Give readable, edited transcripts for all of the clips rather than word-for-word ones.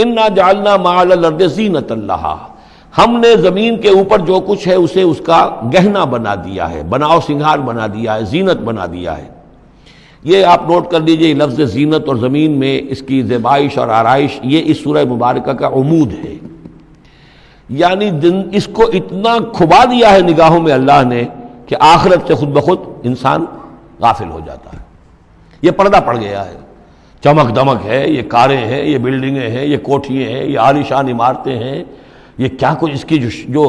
انا جعلنا ما علی الارض زینۃ لہا، ہم نے زمین کے اوپر جو کچھ ہے اسے اس کا گہنا بنا دیا ہے، بناؤ سنگھار بنا دیا ہے، زینت بنا دیا ہے۔ یہ آپ نوٹ کر لیجئے، لفظ زینت اور زمین میں اس کی زیبائش اور آرائش یہ اس سورہ مبارکہ کا عمود ہے، یعنی اس کو اتنا کھبا دیا ہے نگاہوں میں اللہ نے کہ آخرت سے خود بخود انسان غافل ہو جاتا ہے۔ یہ پردہ پڑ گیا ہے، چمک دمک ہے، یہ کاریں ہیں، یہ بلڈنگیں ہیں، یہ کوٹھیاں ہیں، یہ عالیشان عمارتیں ہیں، یہ کیا کچھ اس کی جو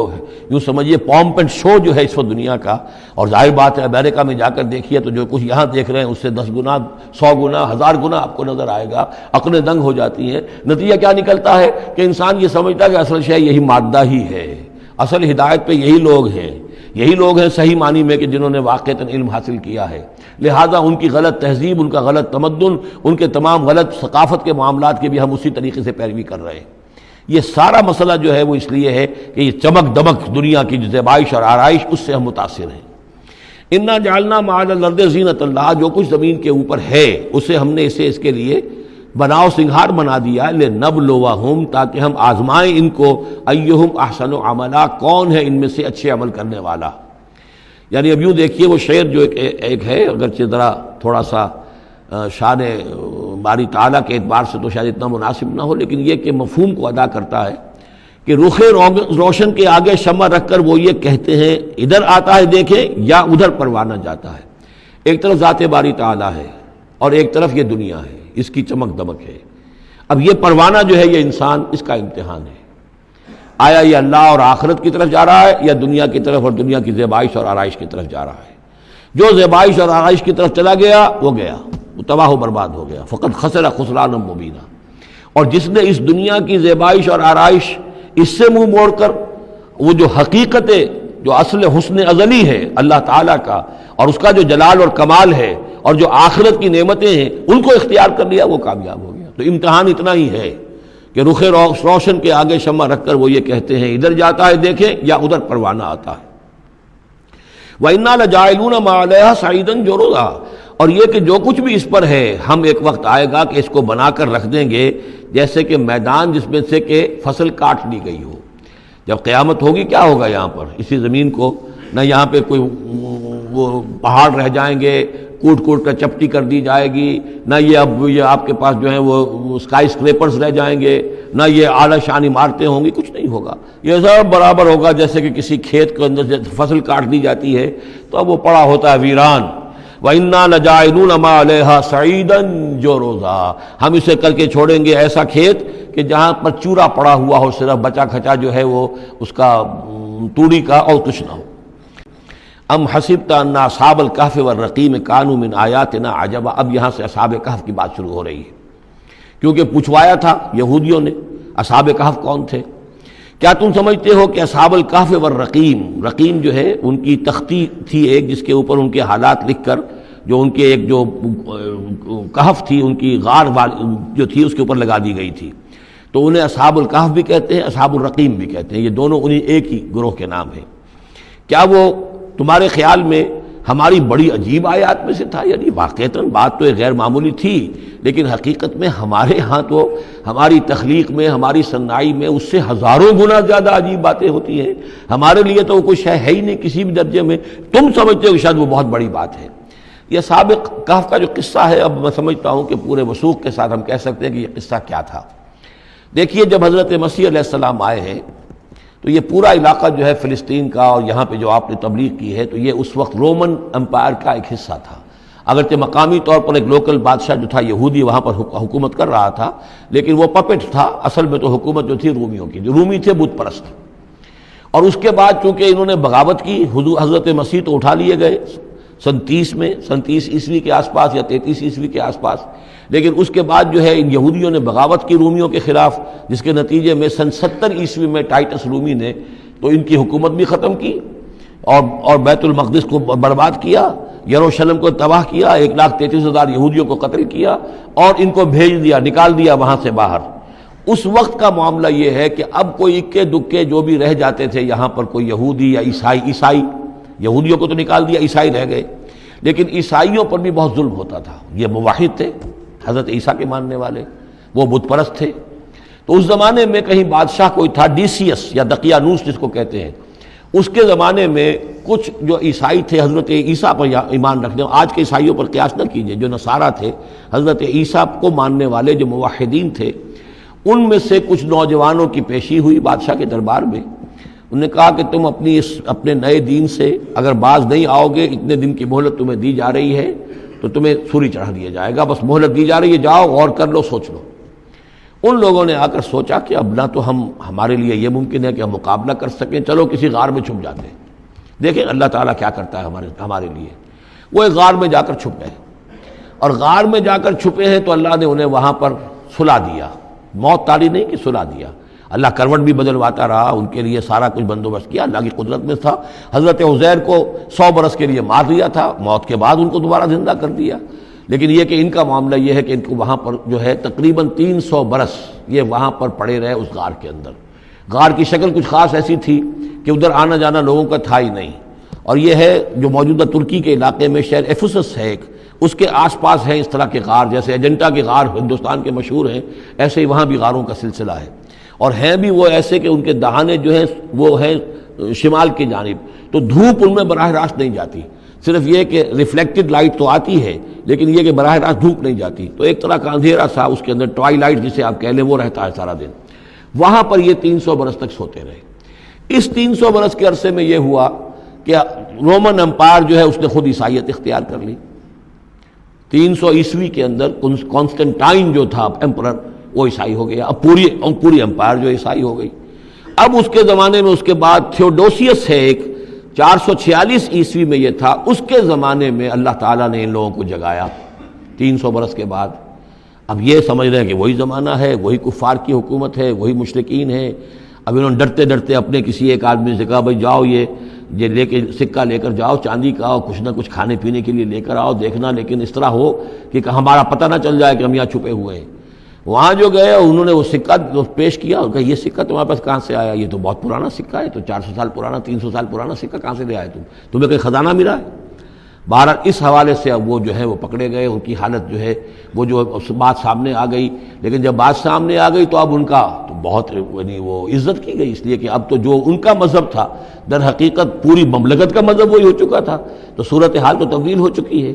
یوں سمجھیے پومپ اینڈ شو جو ہے اس وقت دنیا کا۔ اور ظاہر بات ہے امریکہ میں جا کر دیکھیے تو جو کچھ یہاں دیکھ رہے ہیں اس سے 10 گنا 100 گنا 1000 گنا آپ کو نظر آئے گا، عقلیں دنگ ہو جاتی ہیں۔ نتیجہ کیا نکلتا ہے کہ انسان یہ سمجھتا ہے کہ اصل شے یہی مادہ ہی ہے، اصل ہدایت پہ یہی لوگ ہیں، یہی لوگ ہیں صحیح معنی میں کہ جنہوں نے واقعتاً علم حاصل کیا ہے، لہذا ان کی غلط تہذیب، ان کا غلط تمدن، ان کے تمام غلط ثقافت کے معاملات کے بھی ہم اسی طریقے سے پیروی کر رہے ہیں۔ یہ سارا مسئلہ جو ہے وہ اس لیے ہے کہ یہ چمک دمک دنیا کی زیبائش اور آرائش اس سے ہم متاثر ہیں۔ انا جعلنا ما علی الارض زینۃ لہا، جو کچھ زمین کے اوپر ہے اسے ہم نے اس کے لیے بناؤ سنگھار بنا دیا، لنبلوہم، تاکہ ہم آزمائیں ان کو، ایہم احسن عملا، کون ہے ان میں سے اچھے عمل کرنے والا۔ یعنی اب یوں دیکھیے وہ شعر جو ایک ہے، اگرچہ ذرا تھوڑا سا شان باری تعالیٰ کے اعتبار سے تو شاید اتنا مناسب نہ ہو، لیکن یہ کہ مفہوم کو ادا کرتا ہے کہ رخ روشن کے آگے شمع رکھ کر وہ یہ کہتے ہیں ادھر آتا ہے دیکھیں یا ادھر پروانہ جاتا ہے۔ ایک طرف ذات باری تعالیٰ ہے اور ایک طرف یہ دنیا ہے، اس کی چمک دمک ہے۔ اب یہ پروانہ جو ہے یہ انسان، اس کا امتحان ہے، آیا یہ اللہ اور آخرت کی طرف جا رہا ہے یا دنیا کی طرف اور دنیا کی زیبائش اور آرائش کی طرف جا رہا ہے۔ جو زیبائش اور آرائش کی طرف چلا گیا وہ گیا، وہ تباہ و برباد ہو گیا، فقط خسر خسرانا مبینا۔ اور جس نے اس دنیا کی زیبائش اور آرائش اس سے منہ موڑ کر وہ جو حقیقت جو اصل حسن ازلی ہے اللہ تعالیٰ کا اور اس کا جو جلال اور کمال ہے اور جو آخرت کی نعمتیں ہیں ان کو اختیار کر لیا، وہ کامیاب ہو گیا۔ تو امتحان اتنا ہی ہے کہ رخ روشن کے آگے شمع رکھ کر وہ یہ کہتے ہیں ادھر جاتا ہے دیکھیں یا ادھر پروانہ آتا ہے۔ وَإِنَّا لَجَاعِلُونَ مَا عَلَيْهَا صَعِيدًا جُرُزًا، اور یہ کہ جو کچھ بھی اس پر ہے ہم ایک وقت آئے گا کہ اس کو بنا کر رکھ دیں گے جیسے کہ میدان جس میں سے کہ فصل کاٹ لی گئی ہو۔ جب قیامت ہوگی کیا ہوگا یہاں پر اسی زمین کو، نہ یہاں پہ کوئی وہ پہاڑ رہ جائیں گے کوٹ کوٹ کر چپٹی کر دی جائے گی، نہ یہ آپ کے پاس جو ہیں وہ اسکائی اسکریپرز رہ جائیں گے، نہ یہ اعلیٰ شان عمارتیں ہوں گی، کچھ نہیں ہوگا۔ یہ سب برابر ہوگا جیسے کہ کسی کھیت کے اندر سے فصل کاٹ دی جاتی ہے تو اب وہ پڑا ہوتا ہے ویران۔ وَإِنَّا لَجَاعِلُونَ مَا عَلَيْهَا صَعِيدًا جُرُزًا، ہم اسے کر کے چھوڑیں گے ایسا کھیت کہ جہاں پر چورا پڑا ہوا ہو، صرف بچا کھچا جو ہے وہ اس کا توڑی کا اور کچھ نہ ہو۔ ام حسبت ان اصحاب الکہف والرقیم کانوا من آیاتنا عجبا، اب یہاں سے اصحاب کہف کی بات شروع ہو رہی ہے، کیونکہ پوچھوایا تھا یہودیوں نے اصحاب کہف کون تھے۔ کیا تم سمجھتے ہو کہ اصحاب الکہف والرقیم، رقیم جو ہے ان کی تختی تھی ایک جس کے اوپر ان کے حالات لکھ کر، جو ان کے ایک جو کہف تھی ان کی غار جو تھی اس کے اوپر لگا دی گئی تھی، تو انہیں اصحاب الکہف بھی کہتے ہیں، اصحاب الرقیم بھی کہتے ہیں، یہ دونوں انہیں ایک ہی گروہ کے نام ہیں۔ کیا وہ تمہارے خیال میں ہماری بڑی عجیب آیات میں سے تھا؟ یعنی واقعتاً بات تو غیر معمولی تھی، لیکن حقیقت میں ہمارے ہاں تو ہماری تخلیق میں، ہماری صنائی میں اس سے ہزاروں گنا زیادہ عجیب باتیں ہوتی ہیں، ہمارے لیے تو وہ کچھ ہے ہی نہیں کسی بھی درجے میں، تم سمجھتے ہو کہ شاید وہ بہت بڑی بات ہے۔ یہ سابق کہف کا جو قصہ ہے اب میں سمجھتا ہوں کہ پورے وثوق کے ساتھ ہم کہہ سکتے ہیں کہ یہ قصہ کیا تھا۔ دیکھیے جب حضرت مسیح علیہ السلام آئے ہیں تو یہ پورا علاقہ جو ہے فلسطین کا اور یہاں پہ جو آپ نے تبلیغ کی ہے تو یہ اس وقت رومن امپائر کا ایک حصہ تھا، اگرچہ مقامی طور پر ایک لوکل بادشاہ جو تھا یہودی وہاں پر حکومت کر رہا تھا، لیکن وہ پپٹ تھا، اصل میں تو حکومت جو تھی رومیوں کی، جو رومی تھے بت پرست۔ اور اس کے بعد چونکہ انہوں نے بغاوت کی، حضرت مسیح تو اٹھا لیے گئے سن 30 عیسوی کے آس پاس یا 33 عیسوی کے آس پاس، لیکن اس کے بعد جو ہے ان یہودیوں نے بغاوت کی رومیوں کے خلاف، جس کے نتیجے میں سن 70 عیسوی میں ٹائٹس رومی نے تو ان کی حکومت بھی ختم کی اور بیت المقدس کو برباد کیا، یروشلم کو تباہ کیا، 1,33,000 یہودیوں کو قتل کیا اور ان کو بھیج دیا، نکال دیا وہاں سے باہر۔ اس وقت کا معاملہ یہ ہے کہ اب کوئی اکے دکے جو بھی رہ جاتے تھے یہاں پر، کوئی یہودی یا عیسائی، یہودیوں کو تو نکال دیا، عیسائی رہ گئے، لیکن عیسائیوں پر بھی بہت ظلم ہوتا تھا۔ یہ موحد تھے، حضرت عیسیٰ کے ماننے والے، وہ بت پرست تھے، تو اس زمانے میں کہیں بادشاہ کوئی تھا ڈیسیس یا دقیانوس جس کو کہتے ہیں، اس کے زمانے میں کچھ جو عیسائی تھے حضرت عیسیٰ پر ایمان رکھنے، آج کے عیسائیوں پر قیاس نہ کیجیے، جو نصارہ تھے حضرت عیسیٰ کو ماننے والے جو موحدین تھے، ان میں سے کچھ نوجوانوں کی پیشی ہوئی بادشاہ کے دربار میں۔ انہوں نے کہا کہ تم اپنے نئے دین سے اگر باز نہیں آؤ گے، اتنے دن کی مہلت تمہیں دی جا رہی ہے تو تمہیں سولی چڑھا دیا جائے گا، بس مہلت دی جا رہی ہے، جاؤ غور کر لو، سوچ لو۔ ان لوگوں نے آ کر سوچا کہ اب نہ تو ہمارے لیے یہ ممکن ہے کہ ہم مقابلہ کر سکیں، چلو کسی غار میں چھپ جاتے ہیں، دیکھیں اللہ تعالیٰ کیا کرتا ہے ہمارے لیے۔ وہ ایک غار میں جا کر چھپ گئے، اور غار میں جا کر چھپے ہیں تو اللہ نے انہیں وہاں پر سلا دیا، موت تاری نہیں کہ سلا دیا۔ اللہ کروٹ بھی بدلواتا رہا، ان کے لیے سارا کچھ بندوبست کیا، اللہ کی قدرت میں تھا۔ حضرت عزیر کو 100 برس کے لیے مار دیا تھا، موت کے بعد ان کو دوبارہ زندہ کر دیا۔ لیکن یہ کہ ان کا معاملہ یہ ہے کہ ان کو وہاں پر جو ہے تقریباً 300 برس یہ وہاں پر پڑے رہے اس غار کے اندر۔ غار کی شکل کچھ خاص ایسی تھی کہ ادھر آنا جانا لوگوں کا تھا ہی نہیں، اور یہ ہے جو موجودہ ترکی کے علاقے میں شہر ایفسس ہے ایک، اس کے آس پاس ہیں اس طرح کے غار، جیسے ایجنٹا کے غار ہندوستان کے مشہور ہیں، ایسے ہی وہاں بھی غاروں کا سلسلہ ہے، اور ہیں بھی وہ ایسے کہ ان کے دہانے جو ہیں وہ ہیں شمال کی جانب، تو دھوپ ان میں براہ راست نہیں جاتی، صرف یہ کہ ریفلیکٹڈ لائٹ تو آتی ہے لیکن یہ کہ براہ راست دھوپ نہیں جاتی، تو ایک طرح کا اندھیرا سا اس کے اندر، ٹوائی لائٹ جسے آپ کہہ لیں، وہ رہتا ہے سارا دن۔ وہاں پر یہ 300 برس تک سوتے رہے۔ اس 300 برس کے عرصے میں یہ ہوا کہ رومن امپائر جو ہے اس نے خود عیسائیت اختیار کر لی۔ 300 عیسوی کے اندر کانسٹنٹائن جو تھا ایمپرر، وہ عیسائی ہو گیا، اب پوری امپائر جو عیسائی ہو گئی۔ اب اس کے زمانے میں اس کے بعد تھیوڈوسیس ہے ایک، 446 عیسوی میں یہ تھا، اس کے زمانے میں اللہ تعالیٰ نے ان لوگوں کو جگایا 300 برس کے بعد۔ اب یہ سمجھ رہے ہیں کہ وہی زمانہ ہے، وہی کفار کی حکومت ہے، وہی مشرکین ہے۔ اب انہوں نے ڈرتے ڈرتے اپنے کسی ایک آدمی سے کہا بھائی جاؤ یہ لے کے سکہ لے کر جاؤ، چاندی کا، کچھ نہ کچھ کھانے پینے کے لیے لے کر آؤ، دیکھنا لیکن اس طرح ہو کہ ہمارا پتہ نہ چل جائے کہ ہم یہاں چھپے ہوئے ہیں۔ وہاں جو گئے انہوں نے وہ سکہ پیش کیا اور کہا یہ سکہ تمہارے پاس کہاں سے آیا؟ یہ تو بہت پرانا سکہ ہے، تو 400 سال پرانا، 300 سال پرانا سکہ کہاں سے لے آئے تمہیں کوئی خزانہ ملا ہے؟ بہرحال اس حوالے سے اب وہ جو ہے وہ پکڑے گئے، ان کی حالت جو ہے وہ جو بات سامنے آ گئی۔ لیکن جب بات سامنے آ گئی تو اب ان کا تو بہت یعنی وہ عزت کی گئی، اس لیے کہ اب تو جو ان کا مذہب تھا در حقیقت پوری مملکت کا مذہب وہی ہو چکا تھا، تو صورتحال تو تبدیل ہو چکی ہے۔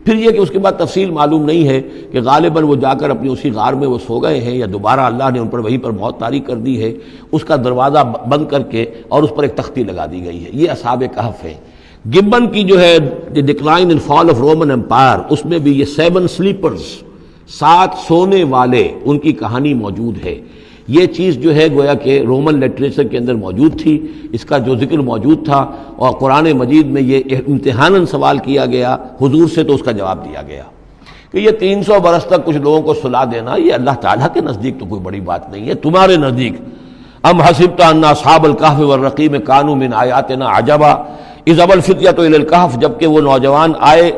پھر یہ کہ اس کے بعد تفصیل معلوم نہیں ہے کہ غالباً وہ جا کر اپنی اسی غار میں وہ سو گئے ہیں یا دوبارہ اللہ نے ان پر وہیں پر موت طاری کر دی ہے، اس کا دروازہ بند کر کے اور اس پر ایک تختی لگا دی گئی ہے۔ یہ اصحاب کہف ہے۔ گبن کی جو ہے decline and fall of Roman empire, اس میں بھی یہ 7 سلیپرز، 7 سونے والے، ان کی کہانی موجود ہے۔ یہ چیز جو ہے گویا کہ رومن لٹریچر کے اندر موجود تھی، اس کا جو ذکر موجود تھا، اور قرآن مجید میں یہ امتحاناً سوال کیا گیا حضور سے، تو اس کا جواب دیا گیا کہ یہ 300 برس تک کچھ لوگوں کو سلا دینا یہ اللہ تعالیٰ کے نزدیک تو کوئی بڑی بات نہیں ہے، تمہارے نزدیک ام حسبت ان اصحاب الکہف والرقیم کانوا من آیاتنا عجبا اذ ابى الفتية الى الكهف، جبکہ وہ نوجوان آئے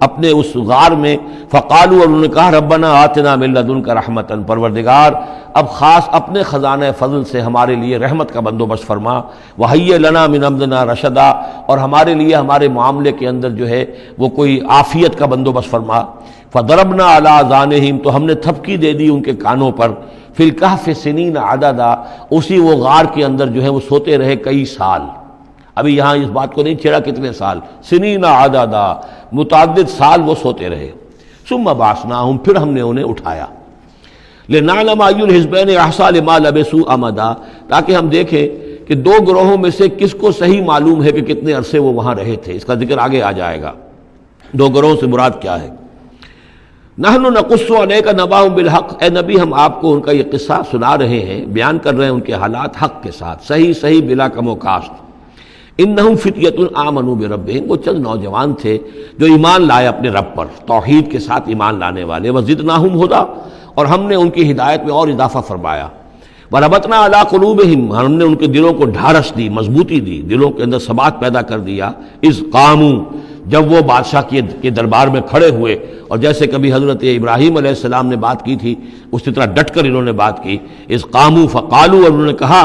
اپنے اس غار میں، فقالوا، اور انہوں نے کہا ربنا آتنا من لدنک رحمتا، پروردگار اب خاص اپنے خزانہ فضل سے ہمارے لیے رحمت کا بندوبست فرما، وہیئ لنا من امرنا رشدا، اور ہمارے لیے ہمارے معاملے کے اندر جو ہے وہ کوئی عافیت کا بندوبست فرما۔ فضربنا علی آذانہم، تو ہم نے تھپکی دے دی ان کے کانوں پر، فی الکہف سنین عددا، اسی وہ غار کے اندر جو ہے وہ سوتے رہے کئی سال۔ ابھی یہاں اس بات کو نہیں چھیڑا کتنے سال، سنین عددا، متعدد سال وہ سوتے رہے۔ ثم بعثناہم، پھر ہم نے انہیں اٹھایا، لنعلم ای الحزبین احصیٰ لما لبثوا امدا، تاکہ ہم دیکھیں کہ 2 گروہوں میں سے کس کو صحیح معلوم ہے کہ کتنے عرصے وہ وہاں رہے تھے۔ اس کا ذکر آگے آ جائے گا، 2 گروہوں سے مراد کیا ہے۔ نحن نقص علیک نبأہم بالحق، اے نبی ہم آپ کو ان کا یہ قصہ سنا رہے ہیں، بیان کر رہے ہیں ان کے حالات حق کے ساتھ، صحیح بلا کم و کاسٹ۔ انہم فتیۃ آمنوا بربہم، وہ چند نوجوان تھے جو ایمان لائے اپنے رب پر، توحید کے ساتھ ایمان لانے والے، وزدناہم ہدی، اور ہم نے ان کی ہدایت میں اور اضافہ فرمایا، وربطنا علی قلوبہم، ہم نے ان کے دلوں کو ڈھارس دی، مضبوطی دی، دلوں کے اندر ثبات پیدا کر دیا، اذ قاموا، جب وہ بادشاہ کے دربار میں کھڑے ہوئے، اور جیسے کبھی حضرت ابراہیم علیہ السلام نے بات کی تھی اسی طرح ڈٹ کر انہوں نے بات کی، اذ قاموا فقالوا، اور انہوں نے کہا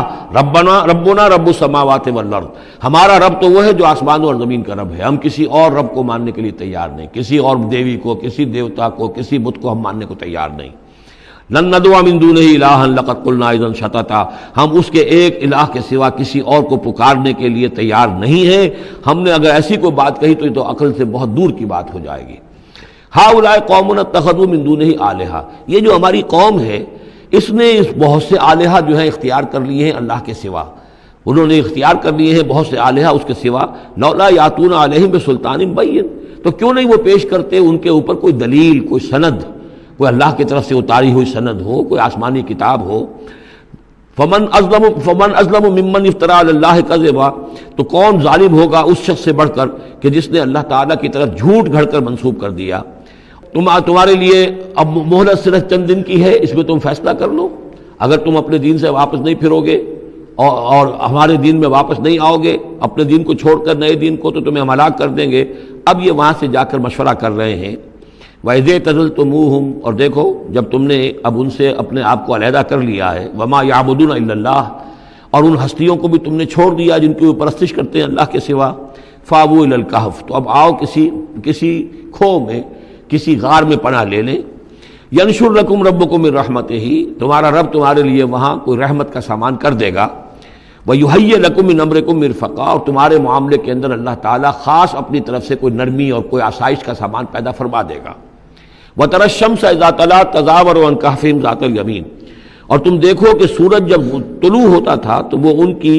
ربنا رب السماوات والارض، ہمارا رب تو وہ ہے جو آسمانوں اور زمین کا رب ہے، ہم کسی اور رب کو ماننے کے لیے تیار نہیں، کسی اور دیوی کو، کسی دیوتا کو، کسی بت کو ہم ماننے کو تیار نہیں۔ لن ندعو من دونہ الہا لقد قلنا اذا شططا، ہم اس کے ایک الہ کے سوا کسی اور کو پکارنے کے لیے تیار نہیں ہیں، ہم نے اگر ایسی کوئی بات کہی تو یہ تو عقل سے بہت دور کی بات ہو جائے گی۔ ہؤلاء قوم اتخذوا من دونہ آلہہ، یہ جو ہماری قوم ہے اس نے اس بہت سے آلہہ جو ہیں اختیار کر لیے ہیں اللہ کے سوا، انہوں نے اختیار کر لیے ہیں بہت سے آلہہ اس کے سوا، لولا یاتون علیہم بسلطان بین، تو کیوں نہیں وہ پیش کرتے ان کے اوپر کوئی دلیل، کوئی سند، کوئی اللہ کی طرف سے اتاری ہوئی سند ہو، کوئی آسمانی کتاب ہو۔ فمن ازلم ممن افترا علی اللہ کذبا، تو کون ظالم ہوگا اس شخص سے بڑھ کر کہ جس نے اللہ تعالیٰ کی طرف جھوٹ گھڑ کر منسوب کر دیا۔ تمہارے لیے اب مہلت صرف چند دن کی ہے، اس میں تم فیصلہ کر لو، اگر تم اپنے دین سے واپس نہیں پھرو گے اور ہمارے دین میں واپس نہیں آؤ گے، اپنے دین کو چھوڑ کر نئے دین کو، تو تمہیں ہم ہلاک کر دیں گے۔ اب یہ وہاں سے جا کر مشورہ کر رہے ہیں۔ وَإِذْ اعْتَزَلْتُمُوهُمْ، اور دیکھو جب تم نے اب ان سے اپنے آپ کو علیحدہ کر لیا ہے، وَمَا يَعْبُدُونَ إِلَّا اللَّهَ، اور ان ہستیوں کو بھی تم نے چھوڑ دیا جن کی وہ پرستش کرتے ہیں اللہ کے سوا، فَآوُوا إِلَى الْكَهْفِ، تو اب آؤ کسی کھو میں، کسی غار میں پناہ لے لیں۔ يَنشُرْ لَكُمْ رَبُّكُم مِّن رَحْمَتِهِ، تمہارا رب تمہارے لیے وہاں کوئی رحمت کا سامان کر دے گا۔ وَيُهَيِّئْ لَكُم مِّنْ أَمْرِكُم مِّرْفَقًا، اور تمہارے معاملے کے اندر اللہ تعالیٰ خاص اپنی طرف سے کوئی نرمی اور کوئی آسائش کا سامان پیدا فرما دے گا۔ وَتَرَى الشَّمْسَ إِذَا طَلَعَت تَزَاوَرُ عَنْ كَهْفِهِمْ ذَاتَ الْيَمِينِ، اور تم دیکھو کہ سورج جب طلوع ہوتا تھا تو وہ ان کی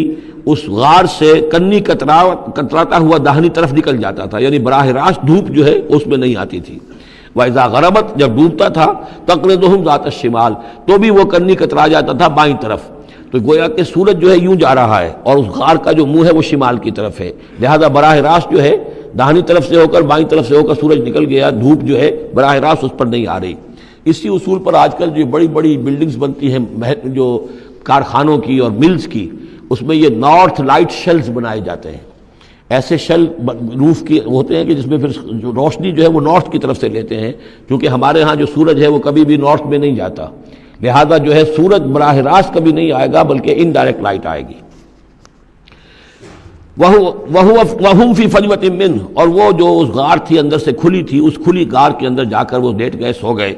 اس غار سے کنی کتراتا ہوا داہنی طرف نکل جاتا تھا، یعنی براہ راست دھوپ جو ہے اس میں نہیں آتی تھی۔ وَإِذَا غَرَبَتْ، جب ڈوبتا تھا، تَقْرِضُهُمْ ذَاتَ الشِّمَالِ، تو بھی وہ کنی کترا جاتا تھا بائیں طرف۔ تو گویا کہ سورج جو ہے یوں جا رہا ہے اور اس غار کا جو منہ ہے وہ شمال کی طرف ہے، لہذا براہ راست جو ہے داہنی طرف سے ہو کر بائیں طرف سے ہو کر سورج نکل گیا، دھوپ جو ہے براہ راست اس پر نہیں آ رہی۔ اسی اصول پر آج کل جو بڑی بڑی بلڈنگز بنتی ہیں جو کارخانوں کی اور ملز کی، اس میں یہ نارتھ لائٹ شیلز بنائے جاتے ہیں، ایسے شیل روف کی ہوتے ہیں کہ جس میں پھر جو روشنی جو ہے وہ نارتھ کی طرف سے لیتے ہیں، کیونکہ ہمارے ہاں جو سورج ہے وہ کبھی بھی نارتھ میں نہیں جاتا، لہذا جو ہے سورج براہ راست کبھی نہیں آئے گا بلکہ انڈائریکٹ لائٹ آئے گی۔ وَهُمْ فِي فَجْوَةٍ مِّنْهُ، اور وہ جو اس غار تھی اندر سے کھلی تھی، اس کھلی غار کے اندر جا کر وہ لیٹ گئے، سو گئے۔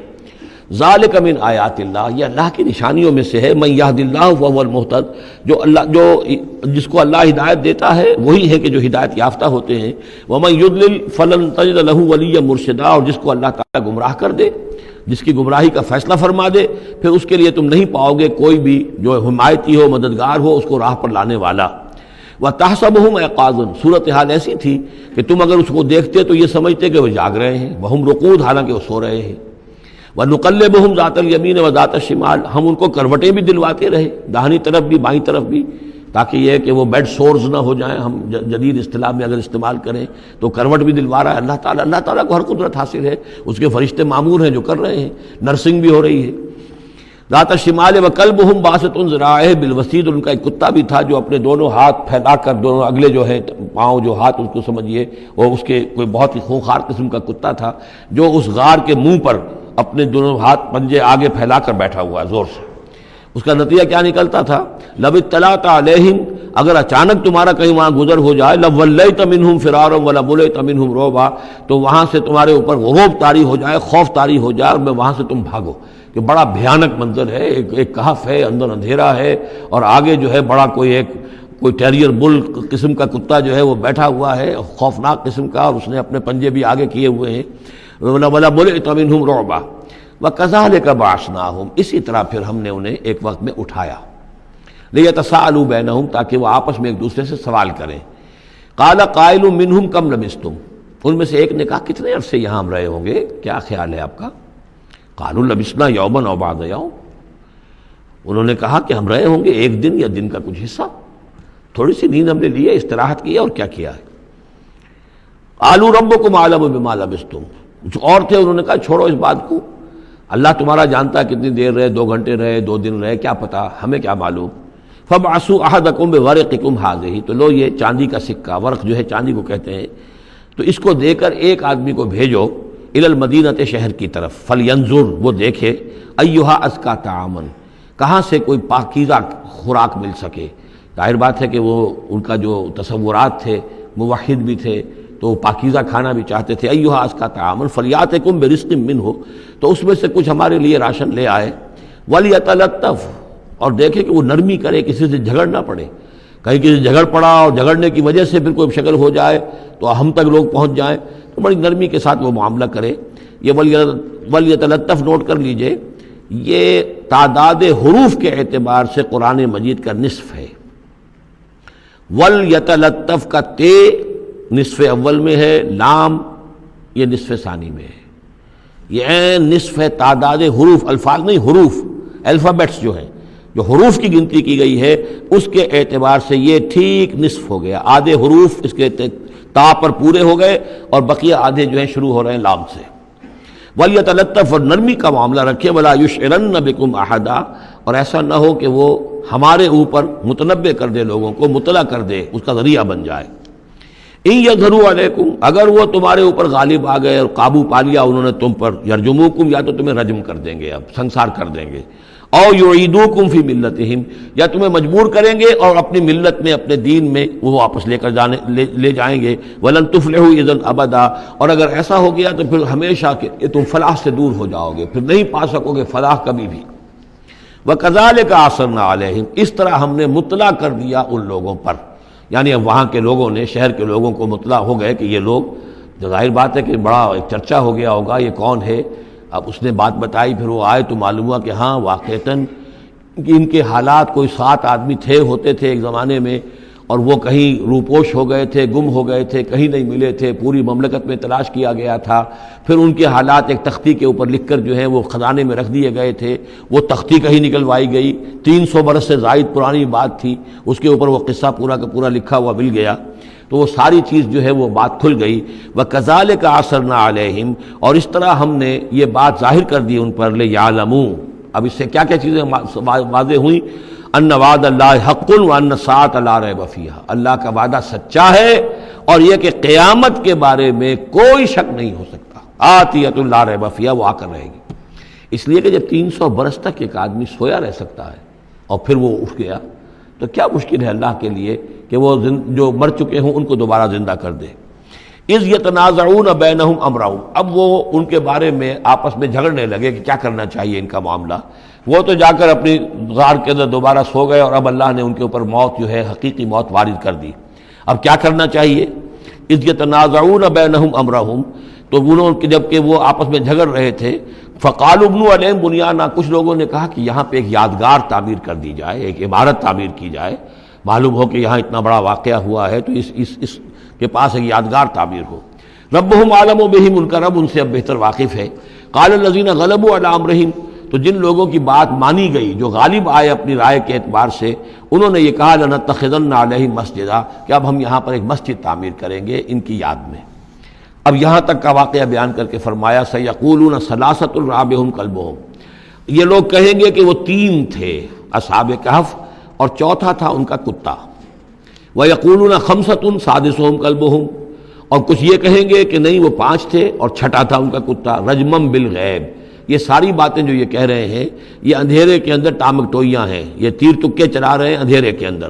ذَلِكَ مِنْ آیَاتِ اللَّهِ، یہ اللہ کی نشانیوں میں سے ہے۔ مَن يَهْدِ اللَّهُ فَهُوَ الْمُهْتَدِ، جو اللہ ہدایت دیتا ہے وہی ہے کہ جو ہدایت یافتہ ہوتے ہیں۔ وَمَن يُضْلِلْ فَلَن تَجِدَ لَهُ وَلِيًّا مُرْشِدًا، اور جس کو اللہ تعالیٰ گمراہ کر دے، جس کی گمراہی کا فیصلہ فرما دے، پھر اس کے لیے تم نہیں پاؤ گے کوئی بھی جو حمایتی ہو، مددگار ہو، اس کو راہ پر لانے والا۔ وَتَحْسَبُهُمْ أَيْقَاظًا، صورتحال ایسی تھی کہ تم اگر اس کو دیکھتے تو یہ سمجھتے کہ وہ جاگ رہے ہیں، وَهُمْ رُقُودٌ، حالانکہ وہ سو رہے ہیں۔ وَنُقَلِّبُهُمْ ذَاتَ الْيَمِينِ وَذَاتَ الشِّمَالِ، ہم ان کو کروٹیں بھی دلواتے رہے، داہنی طرف بھی بائیں طرف بھی، تاکہ یہ کہ وہ بیڈ سورز نہ ہو جائیں، ہم جدید اصطلاح میں اگر استعمال کریں تو کروٹ بھی دلوا رہا ہے اللہ تعالیٰ۔ اللہ تعالیٰ کو ہر قدرت حاصل ہے، اس کے فرشتے معمور ہیں جو کر رہے ہیں، نرسنگ بھی ہو رہی ہے۔ ذات الشمال وکلبہم باسط ذراعہ بالوسید، ان کا ایک کتا بھی تھا جو اپنے دونوں ہاتھ پھیلا کر، دونوں اگلے جو ہے پاؤں جو ہاتھ اس کو سمجھیے، اور اس کے کوئی بہت ہی خونخوار قسم کا کتا تھا جو اس غار کے منہ پر اپنے دونوں ہاتھ پنجے آگے پھیلا کر بیٹھا ہوا ہے زور سے۔ اس کا نتیجہ کیا نکلتا تھا؟ لو اطلعت علیہم، اگر اچانک تمہارا کہیں وہاں گزر ہو جائے، لولیت منہم فرارا ولملیت منہم رعبا، تو وہاں سے تمہارے اوپر رعب طاری ہو جائے، خوف طاری ہو جائے، اور میں وہاں سے تم بھاگو، کہ بڑا بھیانک منظر ہے، ایک کہف ہے، اندر اندھیرا ہے، اور آگے جو ہے بڑا کوئی ٹیریئر بل قسم کا کتا جو ہے وہ بیٹھا ہوا ہے، خوفناک قسم کا، اور اس نے اپنے پنجے بھی آگے کیے ہوئے ہیں۔ وَلَمُلِئْتَ مِنْهُمْ رُعْبًا وَكَذَلِكَ بَعَثْنَاهُمْ، اسی طرح پھر ہم نے انہیں ایک وقت میں اٹھایا، لِيَتَسَاءَلُوا بَيْنَهُمْ، تاکہ وہ آپس میں ایک دوسرے سے سوال کریں۔ قَالَ قَائِلٌ مِّنْهُمْ كَمْ لَبِثْتُمْ، ان میں سے ایک نے کہا کتنے عرصے یہاں ہم رہے ہوں گے، کیا خیال ہے آپ کا؟ قَالُوا لَبِثْنَا يَوْمًا أَوْ بَعْضَ يَوْمٍ، انہوں نے کہا کہ ہم رہے ہوں گے ایک دن یا دن کا کچھ حصہ، تھوڑی سی نیند ہم نے لی ہے، استراحت کی ہے، اور کیا کیا ہے۔ قَالُوا رَبُّكُمْ أَعْلَمُ بِمَا لَبِثْتُمْ، کچھ اور تھے، انہوں نے کہا چھوڑو اس بات کو، اللہ تمہارا جانتا ہے کتنی دیر رہے، 2 گھنٹے رہے، 2 دن رہے، کیا پتا، ہمیں کیا معلوم۔ فَابْعَثُوا أَحَدَكُمْ بِوَرِقِكُمْ هَٰذِهِ، تو لو یہ چاندی کا سکہ، ورق جو ہے چاندی کو کہتے ہیں، تو اس کو دے کر ایک آدمی کو بھیجو إِلَى الْمَدِينَةِ شہر کی طرف، فَلْيَنظُرْ، وہ دیکھے، أَيُّهَا أَزْكَىٰ طَعَامًا، کہاں سے کوئی پاکیزہ خوراک مل سکے۔ ظاہر بات ہے کہ وہ ان کا جو تصورات تھے، موحد بھی تھے، تو پاکیزہ کھانا بھی چاہتے تھے۔ أَيُّهَا أَزْكَىٰ طَعَامًا فَلْيَأْتِكُم بِرِزْقٍ مِّنْهُ، تو اس میں سے کچھ ہمارے لیے راشن لے آئے۔ ولیتلطف، اور دیکھے کہ وہ نرمی کرے، کسی سے جھگڑ نہ پڑے، کہیں کسی سے جھگڑ پڑا اور جھگڑنے کی وجہ سے پھر کوئی شکل ہو جائے تو ہم تک لوگ پہنچ جائیں، تو بڑی نرمی کے ساتھ وہ معاملہ کرے۔ یہ ولیتلطف نوٹ کر لیجئے، یہ تعداد حروف کے اعتبار سے قرآن مجید کا نصف ہے۔ ولیتلطف کا تے نصف اول میں ہے، لام یہ نصف ثانی میں ہے، یہ عین نصف ہے تعداد حروف، الفاظ نہیں، حروف، الفابیٹس جو ہیں، جو حروف کی گنتی کی گئی ہے اس کے اعتبار سے یہ ٹھیک نصف ہو گیا۔ آدھے حروف اس کے تا پر پورے ہو گئے اور بقیہ آدھے جو ہیں شروع ہو رہے ہیں لام سے۔ ولیتلطف، اور نرمی کا معاملہ رکھے، ولا یشعرن بکم احدا، اور ایسا نہ ہو کہ وہ ہمارے اوپر متنبع کر دے، لوگوں کو مطلع کر دے، اس کا ذریعہ بن جائے۔ ان یظہروا علیکم، اگر وہ تمہارے اوپر غالب آ گئے اور قابو پا لیا انہوں نے تم پر، یرجموکم، یا تو تمہیں رجم کر دیں گے، اب سنسار کر دیں گے، او یعیدوکم فی ملتہم، یا تمہیں مجبور کریں گے اور اپنی ملت میں، اپنے دین میں وہ واپس لے جائیں گے۔ ولن تفلحوا اذا ابدا، اور اگر ایسا ہو گیا تو پھر ہمیشہ کہ تم فلاح سے دور ہو جاؤ گے، پھر نہیں پا سکو گے فلاح کبھی بھی۔ وَكَذَلِكَ أَعْثَرْنَا عَلَيْهِمْ، اس طرح ہم نے مطلع کر دیا ان لوگوں پر، یعنی اب وہاں کے لوگوں نے، شہر کے لوگوں کو مطلع ہو گئے کہ یہ لوگ، ظاہر بات ہے کہ بڑا ایک چرچا ہو گیا ہوگا یہ کون ہے۔ اب اس نے بات بتائی، پھر وہ آئے تو معلوم ہوا کہ ہاں واقعتاً ان کے حالات، کوئی 7 آدمی ہوتے تھے ایک زمانے میں، اور وہ کہیں روپوش ہو گئے تھے، گم ہو گئے تھے، کہیں نہیں ملے تھے، پوری مملکت میں تلاش کیا گیا تھا، پھر ان کے حالات ایک تختی کے اوپر لکھ کر جو ہے وہ خزانے میں رکھ دیے گئے تھے، وہ تختی کہیں نکلوائی گئی، 300 برس سے زائد پرانی بات تھی، اس کے اوپر وہ قصہ پورا کا پورا لکھا ہوا مل گیا، تو وہ ساری چیز جو ہے وہ بات کھل گئی۔ وَكَذَلِكَ أَعْثَرْنَا عَلَيْهِمْ، اور اس طرح ہم نے یہ بات ظاہر کر دی ان پر، لِيَعْلَمُوا، اب اس سے کیا کیا چیزیں واضح ہوئیں؟ ان وعد اللہ حق وان الساعۃ لا ریب فیہا، اللہ کا وعدہ سچا ہے اور یہ کہ قیامت کے بارے میں کوئی شک نہیں ہو سکتا، آتیۃ لا ریب فیہا، وہ آ کر رہے گی۔ اس لیے کہ جب 300 برس تک ایک آدمی سویا رہ سکتا ہے اور پھر وہ اٹھ گیا تو کیا مشکل ہے اللہ کے لیے کہ وہ جو مر چکے ہوں ان کو دوبارہ زندہ کر دے۔ اذ یتنازعون بینہم امرہم، اب وہ ان کے بارے میں آپس میں جھگڑنے لگے کہ کیا کرنا چاہیے ان کا معاملہ۔ وہ تو جا کر اپنی غار کے اندر دوبارہ سو گئے اور اب اللہ نے ان کے اوپر موت جو ہے حقیقی موت وارد کر دی۔ اب کیا کرنا چاہیے؟ اذ یتنازعون بینہم امرہم، تو انہوں جب کہ وہ آپس میں جھگڑ رہے تھے، فقالوا ابنوا علیہم بنیانا، کچھ لوگوں نے کہا کہ یہاں پہ ایک یادگار تعمیر کر دی جائے، ایک عمارت تعمیر کی جائے، معلوم ہو کہ یہاں اتنا بڑا واقعہ ہوا ہے تو اس کے پاس ایک یادگار تعمیر ہو۔ ربہم عالم بہم، ان کا رب ان سے اب بہتر واقف ہے۔ قال الذین غلبوا علی امرہم، تو جن لوگوں کی بات مانی گئی، جو غالب آئے اپنی رائے کے اعتبار سے، انہوں نے یہ کہا لنتخذن علیہم مسجدا، کہ اب ہم یہاں پر ایک مسجد تعمیر کریں گے ان کی یاد میں۔ اب یہاں تک کا واقعہ بیان کر کے فرمایا سیقولون ثلاثۃ رابعہم کلبہم، یہ لوگ کہیں گے کہ وہ 3 تھے اصحاب کہف اور چوتھا تھا ان کا کتا۔ وَيَقُولُونَ خَمْسَةٌ سَادِسُهُمْ كَلْبُهُمْ، اور کچھ یہ کہیں گے کہ نہیں وہ 5 تھے اور چھٹا تھا ان کا کتا، رجمم بالغیب۔ یہ ساری باتیں جو یہ کہہ رہے ہیں یہ اندھیرے کے اندر ٹامک ٹوئیاں ہیں، یہ تیر تکے چلا رہے ہیں اندھیرے کے اندر۔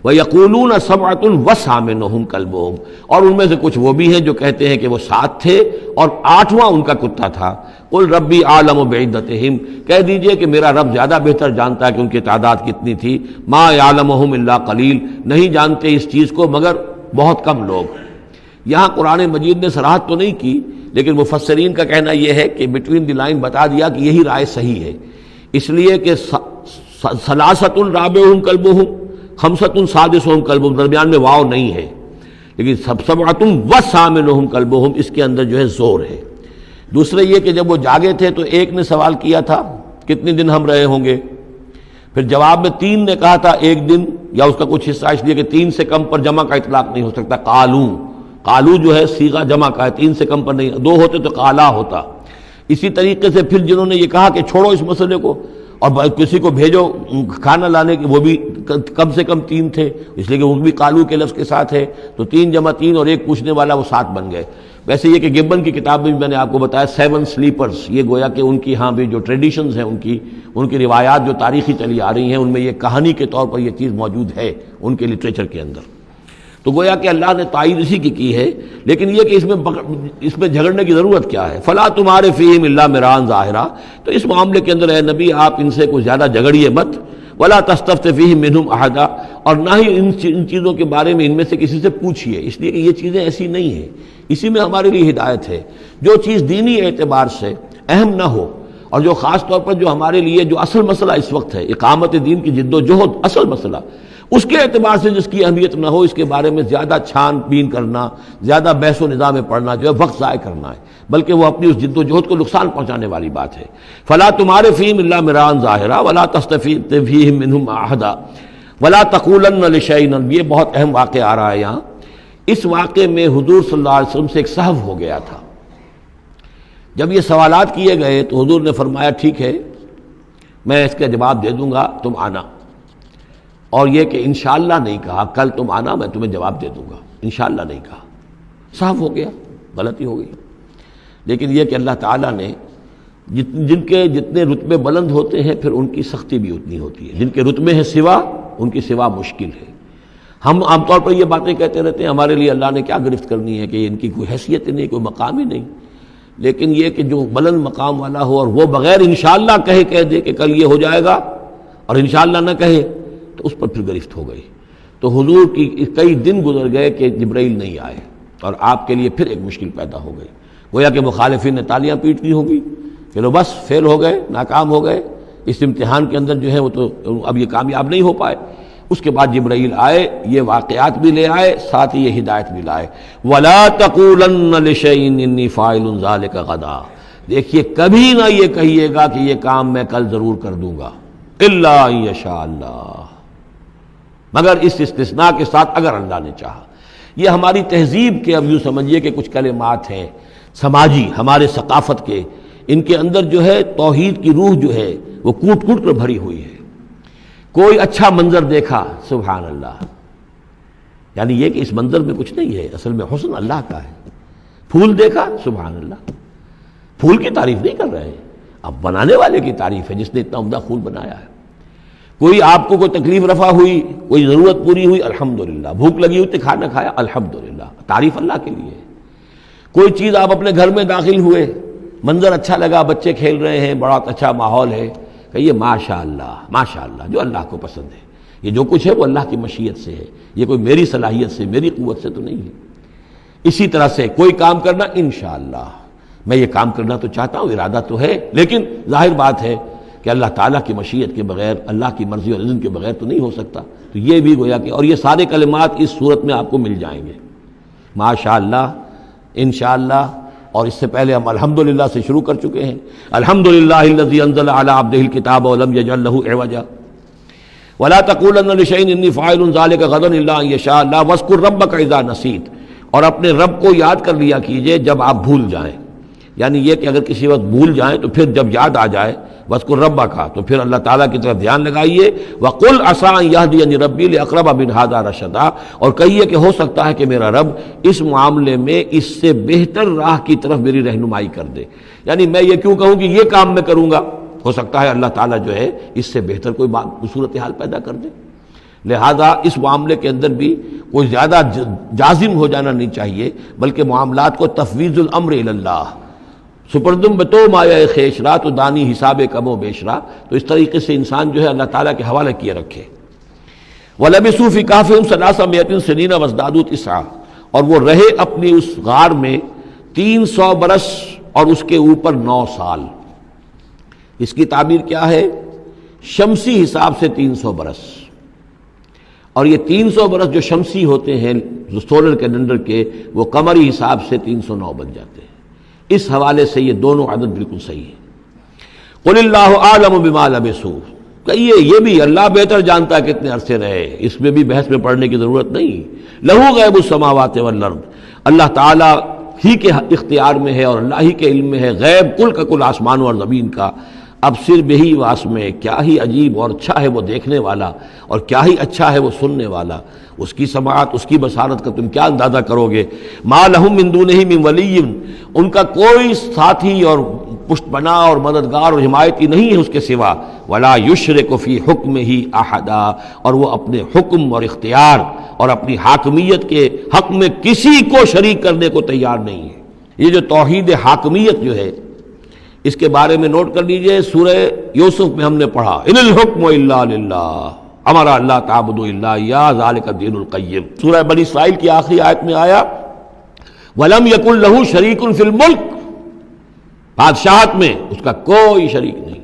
وَيَقُولُونَ سَبْعَةٌ وَثَامِنُهُمْ كَلْبُهُمْ، اور ان میں سے کچھ وہ بھی ہیں جو کہتے ہیں کہ وہ 7 تھے اور 8واں ان کا کتا تھا۔ قُلْ رَبِّي أَعْلَمُ بِعِدَّتِهِمْ، کہہ دیجئے کہ میرا رب زیادہ بہتر جانتا ہے کہ ان کی تعداد کتنی تھی۔ مَا يَعْلَمُهُمْ إِلَّا قَلِيلٌ، نہیں جانتے اس چیز کو مگر بہت کم لوگ۔ یہاں قرآن مجید نے صراحت تو نہیں کی، لیکن مفسرین کا کہنا یہ ہے کہ بٹوین دی لائن بتا دیا کہ یہی رائے صحیح ہے، اس لیے کہ ثلاثۃ رابعہم کلبہم، خمسۃ سادسہم کلبہم، درمیان میں واو نہیں ہے، لیکن سبعۃ وثامنہم کلبہم اس کے اندر جو ہے زور ہے۔ دوسرے یہ کہ جب وہ جاگے تھے تو ایک نے سوال کیا تھا کتنے دن ہم رہے ہوں گے، پھر جواب میں 3 نے کہا تھا 1 دن یا اس کا کچھ حصہ، اس لیے کہ 3 سے کم پر جمع کا اطلاق نہیں ہو سکتا۔ قالو جو ہے صیغہ جمع کا ہے، 3 سے کم پر نہیں، 2 ہوتے تو قالا ہوتا۔ اسی طریقے سے پھر جنہوں نے یہ کہا کہ چھوڑو اس مسئلے کو اور کسی کو بھیجو کھانا لانے کی، وہ بھی کم سے کم 3 تھے، اس لیے کہ وہ بھی قالو کے لفظ کے ساتھ ہے، تو 3 جمع 3 اور ایک پوچھنے والا وہ 7 بن گئے۔ ویسے یہ کہ گبن کی کتاب میں بھی میں نے آپ کو بتایا 7 سلیپرز، یہ گویا کہ ان کی ہاں بھی جو ٹریڈیشنز ہیں، ان کی روایات جو تاریخی چلی آ رہی ہیں، ان میں یہ کہانی کے طور پر یہ چیز موجود ہے ان کے لٹریچر کے اندر۔ تو گویا کہ اللہ نے تائید اسی کی ہے، لیکن یہ کہ اس میں جھگڑنے کی ضرورت کیا ہے؟ فلا تمہارے فیہم الا مران ظاہرا، تو اس معاملے کے اندر اے نبی آپ ان سے کوئی زیادہ جھگڑیے مت، ولا تستفت فیہم منہم احدا، اور نہ ہی ان چیزوں کے بارے میں ان میں سے کسی سے پوچھیے، اس لیے کہ یہ چیزیں ایسی نہیں ہیں، اسی میں ہمارے لیے ہدایت ہے۔ جو چیز دینی اعتبار سے اہم نہ ہو، اور جو خاص طور پر جو ہمارے لیے جو اصل مسئلہ اس وقت ہے، اقامت دین کی جد و جہد اصل مسئلہ، اس کے اعتبار سے جس کی اہمیت نہ ہو، اس کے بارے میں زیادہ چھان بین کرنا، زیادہ بحث و نظام میں پڑھنا جو ہے وقت ضائع کرنا ہے، بلکہ وہ اپنی اس جد و جہد کو نقصان پہنچانے والی بات ہے۔ فلا تمہارے فیہم الا مران ظاہرا ولا تستفت فیہم منہم احدا ولا تقولن لشیء، یہ بہت اہم واقعہ آ رہا ہے یہاں۔ اس واقعے میں حضور صلی اللہ علیہ وسلم سے ایک سہو ہو گیا تھا۔ جب یہ سوالات کیے گئے تو حضور نے فرمایا ٹھیک ہے میں اس کا جواب دے دوں گا، تم آنا، اور یہ کہ انشاءاللہ نہیں کہا، کل تم آنا میں تمہیں جواب دے دوں گا، انشاءاللہ نہیں کہا، صاف ہو گیا، غلطی ہو گئی۔ لیکن یہ کہ اللہ تعالیٰ نے جن کے جتنے رتبے بلند ہوتے ہیں پھر ان کی سختی بھی اتنی ہوتی ہے، جن کے رتبے ہیں سوا ان کی سوا مشکل ہے۔ ہم عام طور پر یہ باتیں کہتے رہتے ہیں ہمارے لیے اللہ نے کیا گرفت کرنی ہے کہ ان کی کوئی حیثیت ہی نہیں، کوئی مقام ہی نہیں، لیکن یہ کہ جو بلند مقام والا ہو اور وہ بغیر انشاءاللہ کہہ دے کہ کل یہ ہو جائے گا اور انشاءاللہ نہ کہے تو اس پر پھر گرفت ہو گئی۔ تو حضور کی کئی دن گزر گئے کہ جبرائیل نہیں آئے، اور آپ کے لیے پھر ایک مشکل پیدا ہو گئی، گویا کہ مخالفین نے تالیاں پیٹ دی ہوگی کہ لو بس فیل ہو گئے، ناکام ہو گئے اس امتحان کے اندر، جو ہے وہ تو اب یہ کامیاب نہیں ہو پائے۔ اس کے بعد جبرائیل آئے، یہ واقعات بھی لے آئے، ساتھ ہی یہ ہدایت بھی لائے۔ وَلَا تَقُولَنَّ لِشَيْءٍ إِنِّي فَاعِلٌ ذَلِكَ غَدًا، دیکھیے کبھی نہ یہ کہیے گا کہ یہ کام میں کل ضرور کر دوں گا، إِلَّا أَن يَشَاءَ اللَّهُ، مگر اس استثناء کے ساتھ اگر اللہ نے چاہا۔ یہ ہماری تہذیب کے اب یوں سمجھیے کہ کچھ کلمات ہیں سماجی، ہمارے ثقافت کے، ان کے اندر جو ہے توحید کی روح جو ہے وہ کوٹ کوٹ کر بھری ہوئی ہے۔ کوئی اچھا منظر دیکھا، سبحان اللہ، یعنی یہ کہ اس منظر میں کچھ نہیں ہے، اصل میں حسن اللہ کا ہے۔ پھول دیکھا، سبحان اللہ، پھول کی تعریف نہیں کر رہے ہیں، اب بنانے والے کی تعریف ہے جس نے اتنا عمدہ پھول بنایا ہے۔ کوئی آپ کو کوئی تکلیف رفع ہوئی، کوئی ضرورت پوری ہوئی، الحمدللہ، بھوک لگی ہوئی تو کھانا کھایا، الحمدللہ، تعریف اللہ کے لیے۔ کوئی چیز آپ اپنے گھر میں داخل ہوئے، منظر اچھا لگا، بچے کھیل رہے ہیں، بڑا اچھا ماحول ہے، کہیے ماشاءاللہ ماشاءاللہ، جو اللہ کو پسند ہے، یہ جو کچھ ہے وہ اللہ کی مشیت سے ہے، یہ کوئی میری صلاحیت سے میری قوت سے تو نہیں ہے۔ اسی طرح سے کوئی کام کرنا، انشاءاللہ میں یہ کام کرنا تو چاہتا ہوں، ارادہ تو ہے، لیکن ظاہر بات ہے کہ اللہ تعالیٰ کی مشیت کے بغیر، اللہ کی مرضی اور اذن کے بغیر تو نہیں ہو سکتا۔ تو یہ بھی گویا کہ، اور یہ سارے کلمات اس صورت میں آپ کو مل جائیں گے، ماشاءاللہ، انشاءاللہ، اور اس سے پہلے ہم الحمدللہ سے شروع کر چکے ہیں۔ الحمدللہ الذی انزل علی عبدہ الکتاب ولم یجعل لہ عوجا ولا تقولن لشیء انی فاعل ذلک غدا الا ان یشاء اللہ واذکر ربک اذا نسیت، اور اپنے رب کو یاد کر لیا کیجئے جب آپ بھول جائیں، یعنی یہ کہ اگر کسی وقت بھول جائیں تو پھر جب یاد آ جائے وَاذْكُرْ رَبَّكَ، تو پھر اللہ تعالیٰ کی طرف دھیان لگائیے۔ وَقُلْ عَسَىٰ أَن يَهْدِيَنِي رَبِّي لِأَقْرَبَ مِنْ هَٰذَا رَشَدًا، اور کہیے کہ ہو سکتا ہے کہ میرا رب اس معاملے میں اس سے بہتر راہ کی طرف میری رہنمائی کر دے، یعنی میں یہ کیوں کہوں کہ یہ کام میں کروں گا، ہو سکتا ہے اللہ تعالیٰ جو ہے اس سے بہتر کوئی صورتحال پیدا کر دے۔ لہذا اس معاملے کے اندر بھی کوئی زیادہ جازم ہو جانا نہیں چاہیے، بلکہ معاملات کو تفویض الامر الی اللہ، سپردم بتو مایا خیشرا تو دانی حساب کم و بیشرا، تو اس طریقے سے انسان جو ہے اللہ تعالیٰ کے حوالے کیے رکھے۔ وَلَبِثُوا فِي كَهْفِهِمْ ثَلَاثَ مِائَةٍ سِنِينَ وَازْدَادُوا تِسْعًا، اور وہ رہے اپنی اس غار میں 300 برس اور اس کے اوپر 9 سال۔ اس کی تعبیر کیا ہے؟ شمسی حساب سے 300 برس، اور یہ 300 برس جو شمسی ہوتے ہیں جو سولر کیلنڈر کے، وہ قمری حساب سے 309 بن جاتے ہیں۔ اس حوالے سے یہ دونوں عدد بالکل صحیح ہے۔ قُلِ اللَّهُ أَعْلَمُ بِمَا لَبِثُوا، کہیے یہ بھی اللہ بہتر جانتا ہے کتنے عرصے رہے، اس میں بھی بحث میں پڑھنے کی ضرورت نہیں۔ لَهُ غَيْبُ السَّمَاوَاتِ وَالْأَرْضِ، اللہ تعالیٰ ہی کے اختیار میں ہے اور اللہ ہی کے علم میں ہے غیب کل کا کل آسمانوں اور زمین کا۔ ابصر بہی واسمع، کیا ہی عجیب اور اچھا ہے وہ دیکھنے والا، اور کیا ہی اچھا ہے وہ سننے والا، اس کی سماعت، اس کی بصارت کا تم کیا اندازہ کرو گے۔ ما لہم من دونہ من ولی، ان کا کوئی ساتھی اور پشت پناہ اور مددگار اور حمایتی نہیں ہے اس کے سوا، ولا یشرک فی حکمہ احدا، اور وہ اپنے حکم اور اختیار اور اپنی حاکمیت کے حق میں کسی کو شریک کرنے کو تیار نہیں ہے۔ یہ جو توحید حاکمیت جو ہے، اس کے بارے میں نوٹ کر لیجئے، سورہ یوسف میں ہم نے پڑھا ان الحکم الا للہ، ہمارا اللہ تعبدوا الا ایاہ ذالک الدین القیم۔ سورہ بنی اسرائیل کی آخری آیت میں آیا وَلَمْ يَكُنْ لَهُ شَرِيكٌ فِي الْمُلْكِ، بادشاہت میں اس کا کوئی شریک نہیں۔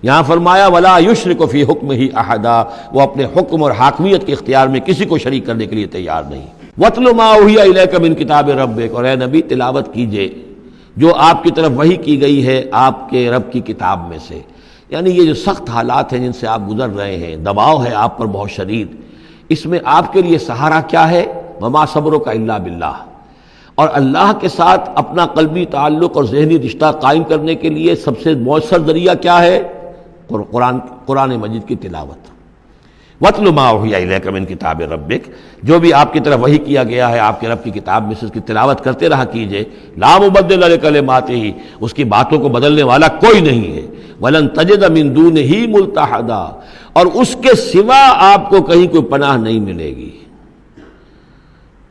یہاں فرمایا وَلَا يُشْرِكُ فِي حُكْمِهِ أَحَدًا، وہ اپنے حکم اور حاکمیت کے اختیار میں کسی کو شریک کرنے کے لیے تیار نہیں۔ وَاتْلُ مَا أُوحِيَ إِلَيْكَ مِن كِتَابِ رَبِّكَ، اور اے نبی تلاوت کیجئے جو آپ کی طرف وحی کی گئی ہے آپ کے رب کی کتاب میں سے۔ یعنی یہ جو سخت حالات ہیں جن سے آپ گزر رہے ہیں، دباؤ ہے آپ پر بہت شدید، اس میں آپ کے لیے سہارا کیا ہے؟ وَمَا صَبْرُكَ إِلَّا بِاللَّهِ، اور اللہ کے ساتھ اپنا قلبی تعلق اور ذہنی رشتہ قائم کرنے کے لیے سب سے مؤثر ذریعہ کیا ہے؟ قرآن مجید کی تلاوت۔ وَاتْلُ مَا أُوحِيَ إِلَيْكَ مِن كِتَابِ رَبِّكَ، جو بھی آپ کی طرف وحی کیا گیا ہے آپ کے رب کی کتاب میں سے، اس کی تلاوت کرتے رہا کیجئے۔ لَا مُبَدِّلَ لِكَلِمَاتِهِ، اس کی باتوں کو بدلنے والا کوئی نہیں ہے۔ وَلَن تَجِدَ مِن دُونِهِ مُلْتَحَدًا، اور اس کے سوا آپ کو کہیں کوئی پناہ نہیں ملے گی۔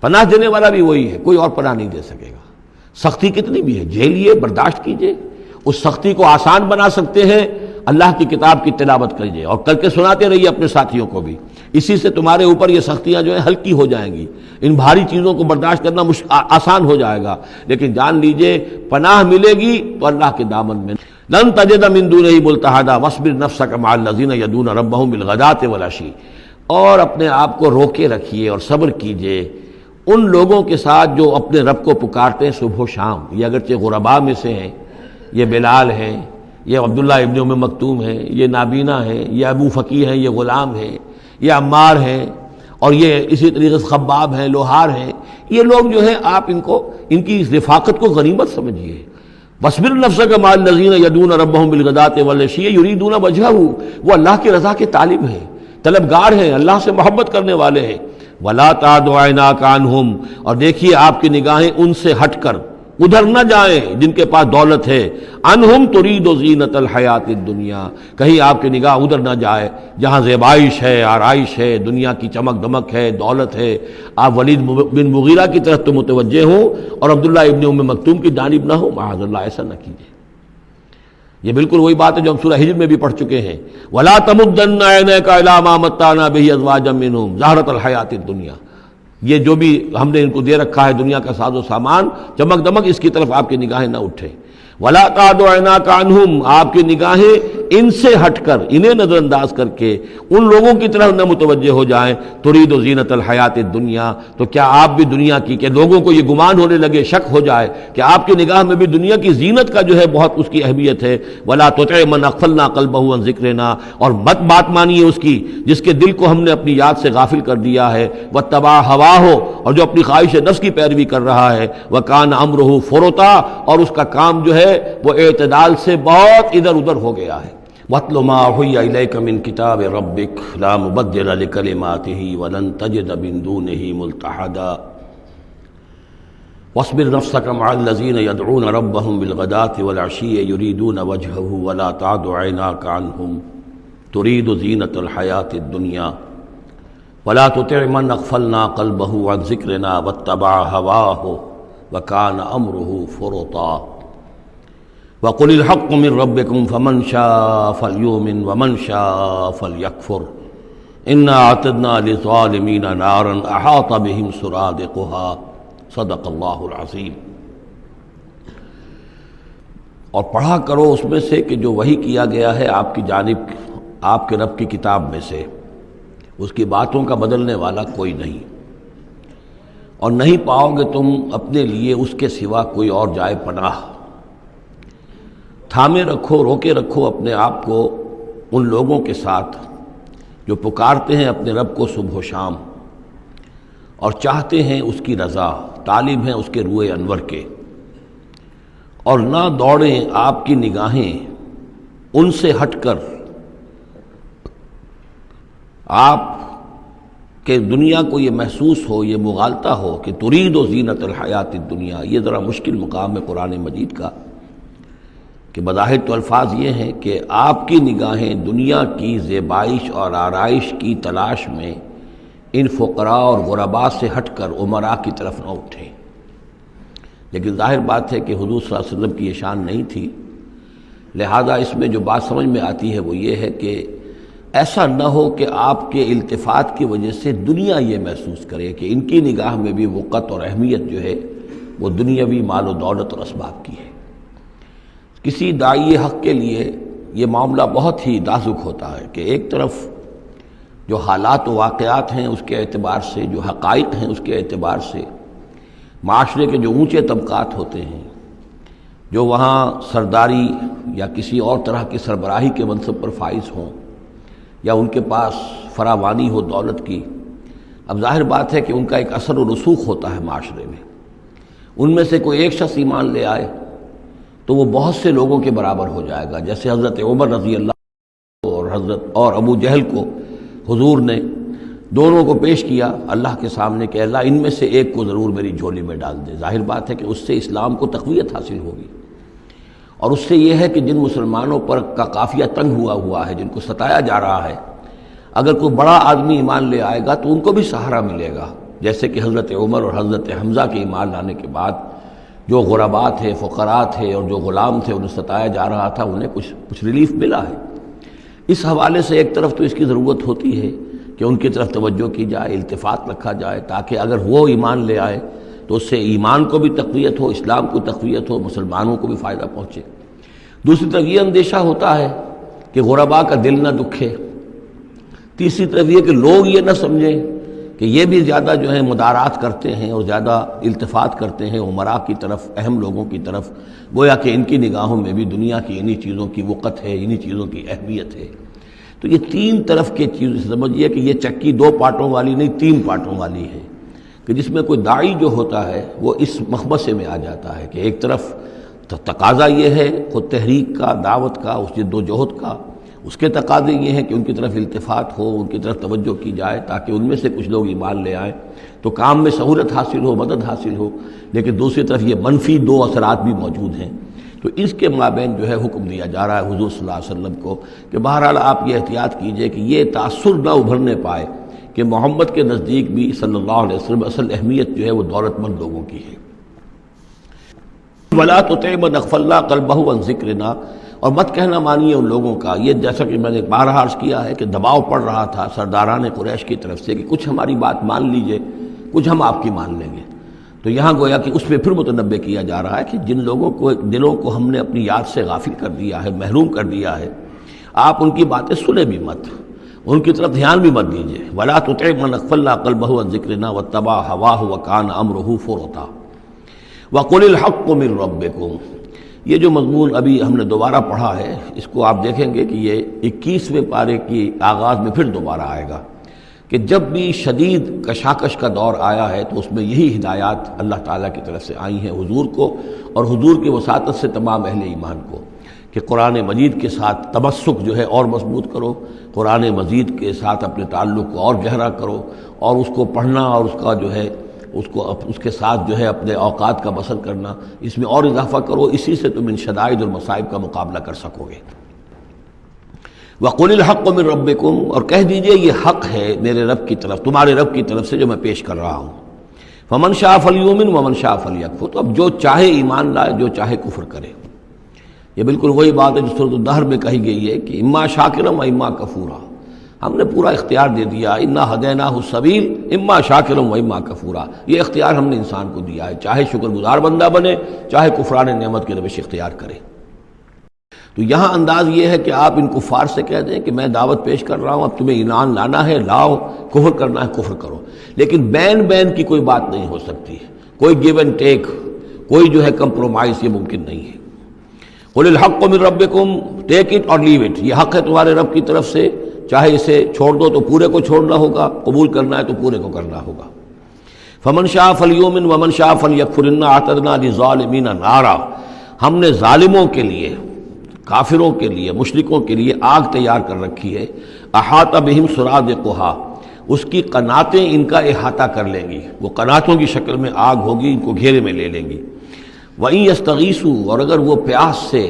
پناہ دینے والا بھی وہی ہے، کوئی اور پناہ نہیں دے سکے گا۔ سختی کتنی بھی ہے جھیلیے، برداشت کیجئے، اس سختی کو آسان بنا سکتے ہیں اللہ کی کتاب کی تلاوت کیجئے اور کر کے سناتے رہیے اپنے ساتھیوں کو بھی، اسی سے تمہارے اوپر یہ سختیاں جو ہیں ہلکی ہو جائیں گی، ان بھاری چیزوں کو برداشت کرنا آسان ہو جائے گا۔ لیکن جان لیجئے پناہ ملے گی تو اللہ کے دامن میں۔ لن تجد من دونہ ملتحدا واصبر نفسک مع الذین یدعون ربهم بالغداۃ والعشی، اور اپنے آپ کو روکے رکھیے اور صبر کیجئے ان لوگوں کے ساتھ جو اپنے رب کو پکارتے ہیں صبح و شام۔ یہ اگرچہ غرباء میں سے ہیں، یہ بلال ہیں، یہ عبداللہ ابن ام مکتوم ہیں، یہ نابینا ہیں، یہ ابو فقی ہیں، یہ غلام ہیں، یہ عمار ہیں، اور یہ اسی طریقے سے خباب ہیں، لوہار ہیں۔ یہ لوگ جو ہیں آپ ان کی رفاقت کو غنیمت سمجھیے۔ وَاصْبِرْ نَفْسَكَ مَعَ الَّذِينَ يَدْعُونَ رَبَّهُم بِالْغَدَاةِ وَالْعَشِيِّ يُرِيدُونَ وَجْهَهُ، وہ اللہ کی رضا کے طالب ہیں، طلبگار ہیں، اللہ سے محبت کرنے والے ہیں۔ وَلَا تَعْدُ عَيْنَاكَ عَنْهُمْ، اور دیکھیے آپ کی نگاہیں ان سے ہٹ کر ادھر نہ جائیں جن کے پاس دولت ہے۔ انہم ترید زینت الحیات الدنیا، کہیں آپ کی نگاہ ادھر نہ جائے جہاں زیبائش ہے، آرائش ہے، دنیا کی چمک دمک ہے، دولت ہے، آپ ولید بن مغیرہ کی طرف تو متوجہ ہوں اور عبداللہ ابن ام مکتوم کی جانب نہ ہو، معاذ اللہ ایسا نہ کیجیے۔ یہ بالکل وہی بات ہے جو ہم سورہ ہجر میں بھی پڑھ چکے ہیں، وَلَا تَمُدَّنَّ عَيْنَيْكَ إِلَىٰ مَا مَتَّعْنَا بِهِ أَزْوَاجًا مِّنْهُمْ زَهْرَةَ الْحَيَاةِ الدُّنْيا، یہ جو بھی ہم نے ان کو دے رکھا ہے دنیا کا ساز و سامان، چمک دمک، اس کی طرف آپ کی نگاہیں نہ اٹھیں۔ وَلَا تَعْدُ عَيْنَاكَ عَنْهُمْ، آپ کی نگاہیں ان سے ہٹ کر، انہیں نظر انداز کر کے ان لوگوں کی طرف نہ متوجہ ہو جائیں۔ ترید زینت الحیات الدنیا، تو کیا آپ بھی دنیا کی، کہ لوگوں کو یہ گمان ہونے لگے، شک ہو جائے کہ آپ کی نگاہ میں بھی دنیا کی زینت کا جو ہے بہت اس کی اہمیت ہے۔ وَلَا تُطِعْ مَنْ أَغْفَلْنَا قَلْبَهُ عَنْ ذِكْرِنَا، اور مت بات مانیے اس کی جس کے دل کو ہم نے اپنی یاد سے غافل کر دیا ہے۔ وَاتَّبَعَ هَوَاهُ، اور جو اپنی خواہش نفس کی پیروی کر رہا ہے۔ وَكَانَ أَمْرُهُ فُرُطًا، اور اس کا کام جو ہے وہ اعتدال سے بہت ادھر ادھر ہو گیا ہے۔ وَاتْلُ مَا أُوحِيَ إِلَيْكَ مِن كِتَابِ رَبِّكَ لَا مُبَدِّلَ لِكَلِمَاتِهِ وَلَن تَجِدَ مِن دُونِهِ مُلْتَحَدًا وَاصْبِرْ نَفْسَكَ مَعَ الَّذِينَ يَدْعُونَ رَبَّهُم بِالْغَدَاةِ وَالْعَشِيِّ يُرِيدُونَ وَجْهَهُ وَلَا تَعْدُ عَيْنَاكَ عَنْهُمْ تُرِيدُ زِينَةَ الْحَيَاةِ الدُّنْيَا وَلَا تُطِعْ مَنْ أَغْفَلْنَا قَلْبَهُ عَنْ ذِكْرِنَا وَاتَّبَعَ هَوَاهُ وَكَانَ أَمْرُهُ فُرُطًا وَقُلِ الْحَقُّ مِن رَّبِّكُمْ فَمَن شَاءَ فَلْيُؤْمِنْ وَمَن شَاءَ فَلْيَكْفُرْ إِنَّا أَعْتَدْنَا لِلظَّالِمِينَ نَارًا أَحَاطَ بِهِمْ سُرَادِقُهَا صدق اللہ العظیم۔ اور پڑھا کرو اس میں سے کہ جو وحی کیا گیا ہے آپ کی جانب آپ کے رب کی کتاب میں سے، اس کی باتوں کا بدلنے والا کوئی نہیں، اور نہیں پاؤ گے تم اپنے لیے اس کے سوا کوئی اور جائے پناہ۔ تھامے رکھو، روکے رکھو اپنے آپ کو ان لوگوں کے ساتھ جو پکارتے ہیں اپنے رب کو صبح و شام اور چاہتے ہیں اس کی رضا، طالب ہیں اس کے روئے انور کے، اور نہ دوڑیں آپ کی نگاہیں ان سے ہٹ کر آپ کہ دنیا کو یہ محسوس ہو، یہ مغالطہ ہو کہ ترید و زینت الحیات الدنیا، یہ ذرا مشکل مقام ہے قرآن مجید کا کہ بظاہر تو الفاظ یہ ہیں کہ آپ کی نگاہیں دنیا کی زیبائش اور آرائش کی تلاش میں ان فقراء اور غرباء سے ہٹ کر امراء کی طرف نہ اٹھیں، لیکن ظاہر بات ہے کہ حضور صلی اللہ علیہ وسلم کی یہ شان نہیں تھی، لہذا اس میں جو بات سمجھ میں آتی ہے وہ یہ ہے کہ ایسا نہ ہو کہ آپ کے التفات کی وجہ سے دنیا یہ محسوس کرے کہ ان کی نگاہ میں بھی وقت اور اہمیت جو ہے وہ دنیاوی مال و دولت اور اسباب کی ہے۔ کسی داعی حق کے لیے یہ معاملہ بہت ہی نازک ہوتا ہے کہ ایک طرف جو حالات و واقعات ہیں اس کے اعتبار سے، جو حقائق ہیں اس کے اعتبار سے، معاشرے کے جو اونچے طبقات ہوتے ہیں، جو وہاں سرداری یا کسی اور طرح کی سربراہی کے منصب پر فائز ہوں یا ان کے پاس فراوانی ہو دولت کی، اب ظاہر بات ہے کہ ان کا ایک اثر و رسوخ ہوتا ہے معاشرے میں۔ ان میں سے کوئی ایک شخص ایمان لے آئے تو وہ بہت سے لوگوں کے برابر ہو جائے گا، جیسے حضرت عمر رضی اللہ اور ابو جہل کو حضور نے دونوں کو پیش کیا اللہ کے سامنے کہ اللہ ان میں سے ایک کو ضرور میری جھولی میں ڈال دے۔ ظاہر بات ہے کہ اس سے اسلام کو تقویت حاصل ہوگی، اور اس سے یہ ہے کہ جن مسلمانوں پر کا قافیہ تنگ ہوا ہے، جن کو ستایا جا رہا ہے، اگر کوئی بڑا آدمی ایمان لے آئے گا تو ان کو بھی سہارا ملے گا، جیسے کہ حضرت عمر اور حضرت حمزہ کے ایمان لانے کے بعد جو غرباء تھے، فقراء تھے اور جو غلام تھے انہیں ستایا جا رہا تھا، انہیں کچھ ریلیف ملا ہے۔ اس حوالے سے ایک طرف تو اس کی ضرورت ہوتی ہے کہ ان کی طرف توجہ کی جائے، التفات رکھا جائے، تاکہ اگر وہ ایمان لے آئے تو اس سے ایمان کو بھی تقویت ہو، اسلام کو تقویت ہو، مسلمانوں کو بھی فائدہ پہنچے۔ دوسری طرف یہ اندیشہ ہوتا ہے کہ غرباء کا دل نہ دکھے، تیسری طرف یہ کہ لوگ یہ نہ سمجھیں کہ یہ بھی زیادہ جو ہے مدارات کرتے ہیں اور زیادہ التفات کرتے ہیں امراء کی طرف، اہم لوگوں کی طرف، گویا کہ ان کی نگاہوں میں بھی دنیا کی انہی چیزوں کی وقت ہے، انہی چیزوں کی اہمیت ہے۔ تو یہ تین طرف کے چیز سمجھیے کہ یہ چکی دو پارٹوں والی نہیں، تین پارٹوں والی ہے، کہ جس میں کوئی داعی جو ہوتا ہے وہ اس مخمصے میں آ جاتا ہے کہ ایک طرف تقاضا یہ ہے خود تحریک کا، دعوت کا، اس جد و جہد کا، اس کے تقاضے یہ ہیں کہ ان کی طرف التفات ہو، ان کی طرف توجہ کی جائے تاکہ ان میں سے کچھ لوگ ایمان لے آئیں تو کام میں سہولت حاصل ہو، مدد حاصل ہو، لیکن دوسری طرف یہ منفی دو اثرات بھی موجود ہیں۔ تو اس کے مابین جو ہے حکم دیا جا رہا ہے حضور صلی اللہ علیہ وسلم کو کہ بہرحال آپ یہ احتیاط کیجئے کہ یہ تاثر نہ ابھرنے پائے کہ محمد کے نزدیک بھی صلی اللہ علیہ وسلم اصل اہمیت جو ہے وہ دولت مند لوگوں کی ہے۔ وَلَا تُطِعْ مَنْ أَغْفَلْنَا قَلْبَهُ عَنْ ذِكْرِنَا، اور مت کہنا مانیے ان لوگوں کا، یہ جیسا کہ میں نے بارہا عرض کیا ہے کہ دباؤ پڑ رہا تھا سرداران قریش کی طرف سے کہ کچھ ہماری بات مان لیجئے، کچھ ہم آپ کی مان لیں گے۔ تو یہاں گویا کہ اس پہ پھر متنبہ کیا جا رہا ہے کہ جن لوگوں کو دلوں کو ہم نے اپنی یاد سے غافل کر دیا ہے، محروم کر دیا ہے، آپ ان کی باتیں سنیں بھی مت، ان کی طرف دھیان بھی مت دیجیے۔ وَلَا تُطِعْ مَنْ أَغْفَلْنَا قَلْبَهُ عَنْ ذِكْرِنَا وَاتَّبَعَ هَوَاهُ وَكَانَ أَمْرُهُ فُرُطًا وَقُلِ الْحَقُّ مِنْ رَبِّكُمْ۔ یہ جو مضمون ابھی ہم نے دوبارہ پڑھا ہے، اس کو آپ دیکھیں گے کہ یہ 21ویں پارے کی آغاز میں پھر دوبارہ آئے گا کہ جب بھی شدید کشاکش کا دور آیا ہے تو اس میں یہی ہدایات اللہ تعالیٰ کی طرف سے آئی ہیں حضور کو اور حضور کی وساطت سے تمام اہل ایمان کو کہ قرآن مجید کے ساتھ تمسک جو ہے اور مضبوط کرو، قرآن مجید کے ساتھ اپنے تعلق کو اور گہرا کرو، اور اس کو پڑھنا اور اس کا جو ہے اس کے ساتھ جو ہے اپنے اوقات کا بسر کرنا، اس میں اور اضافہ کرو، اسی سے تم ان شدائد اور مصائب کا مقابلہ کر سکو گے۔ وَقُلِ الْحَقُّ مِنْ رَبِّكُمْ، اور کہہ دیجئے یہ حق ہے میرے رب کی طرف، تمہارے رب کی طرف سے جو میں پیش کر رہا ہوں۔ فَمَنْ شَاءَ فَلْيُؤْمِنْ وَمَنْ شَاءَ فَلْيَكْفُرْ، تو اب جو چاہے ایمان لائے، جو چاہے کفر کرے۔ یہ بالکل وہی بات ہے جو سورۃ الدہر میں کہی گئی ہے کہ اما شاکرا و اما کفورا، ہم نے پورا اختیار دے دیا، انا ہدیناہ السبیل اما شاکرا و اما کفورا، یہ اختیار ہم نے انسان کو دیا ہے، چاہے شکر گزار بندہ بنے، چاہے کفران نعمت کی روش اختیار کرے۔ تو یہاں انداز یہ ہے کہ آپ ان کفار سے کہہ دیں کہ میں دعوت پیش کر رہا ہوں، اب تمہیں ایمان لانا ہے لاؤ، کفر کرنا ہے کفر کرو، لیکن بین کی کوئی بات نہیں ہو سکتی، کوئی گیو اینڈ ٹیک، کوئی جو ہے کمپرومائز، یہ ممکن نہیں ہے۔ قُلِ الْحَقُّ مِنْ رَبِّكُمْ، ٹیک اٹ اور لیو اٹ، یہ حق ہے تمہارے رب کی طرف سے، چاہے اسے چھوڑ دو تو پورے کو چھوڑنا ہوگا، قبول کرنا ہے تو پورے کو کرنا ہوگا۔ فَمَنْ شَاءَ فَلْيُؤْمِنْ وَمَنْ شَاءَ فَلْيَكْفُرْ إِنَّا أَعْتَدْنَا لِلظَّالِمِينَ نَارًا، ہم نے ظالموں کے لیے کافروں کے لیے، مشرکوں کے لیے آگ تیار کر رکھی ہے۔ احاطہ بہم سرادقھا، اس کی قناتیں ان کا احاطہ کر لیں گی، وہ قناتوں کی شکل میں آگ ہوگی، ان کو گھیرے میں لے لیں گی۔ وَإِن يَسْتَغِيثُوا، اور اگر وہ پیاس سے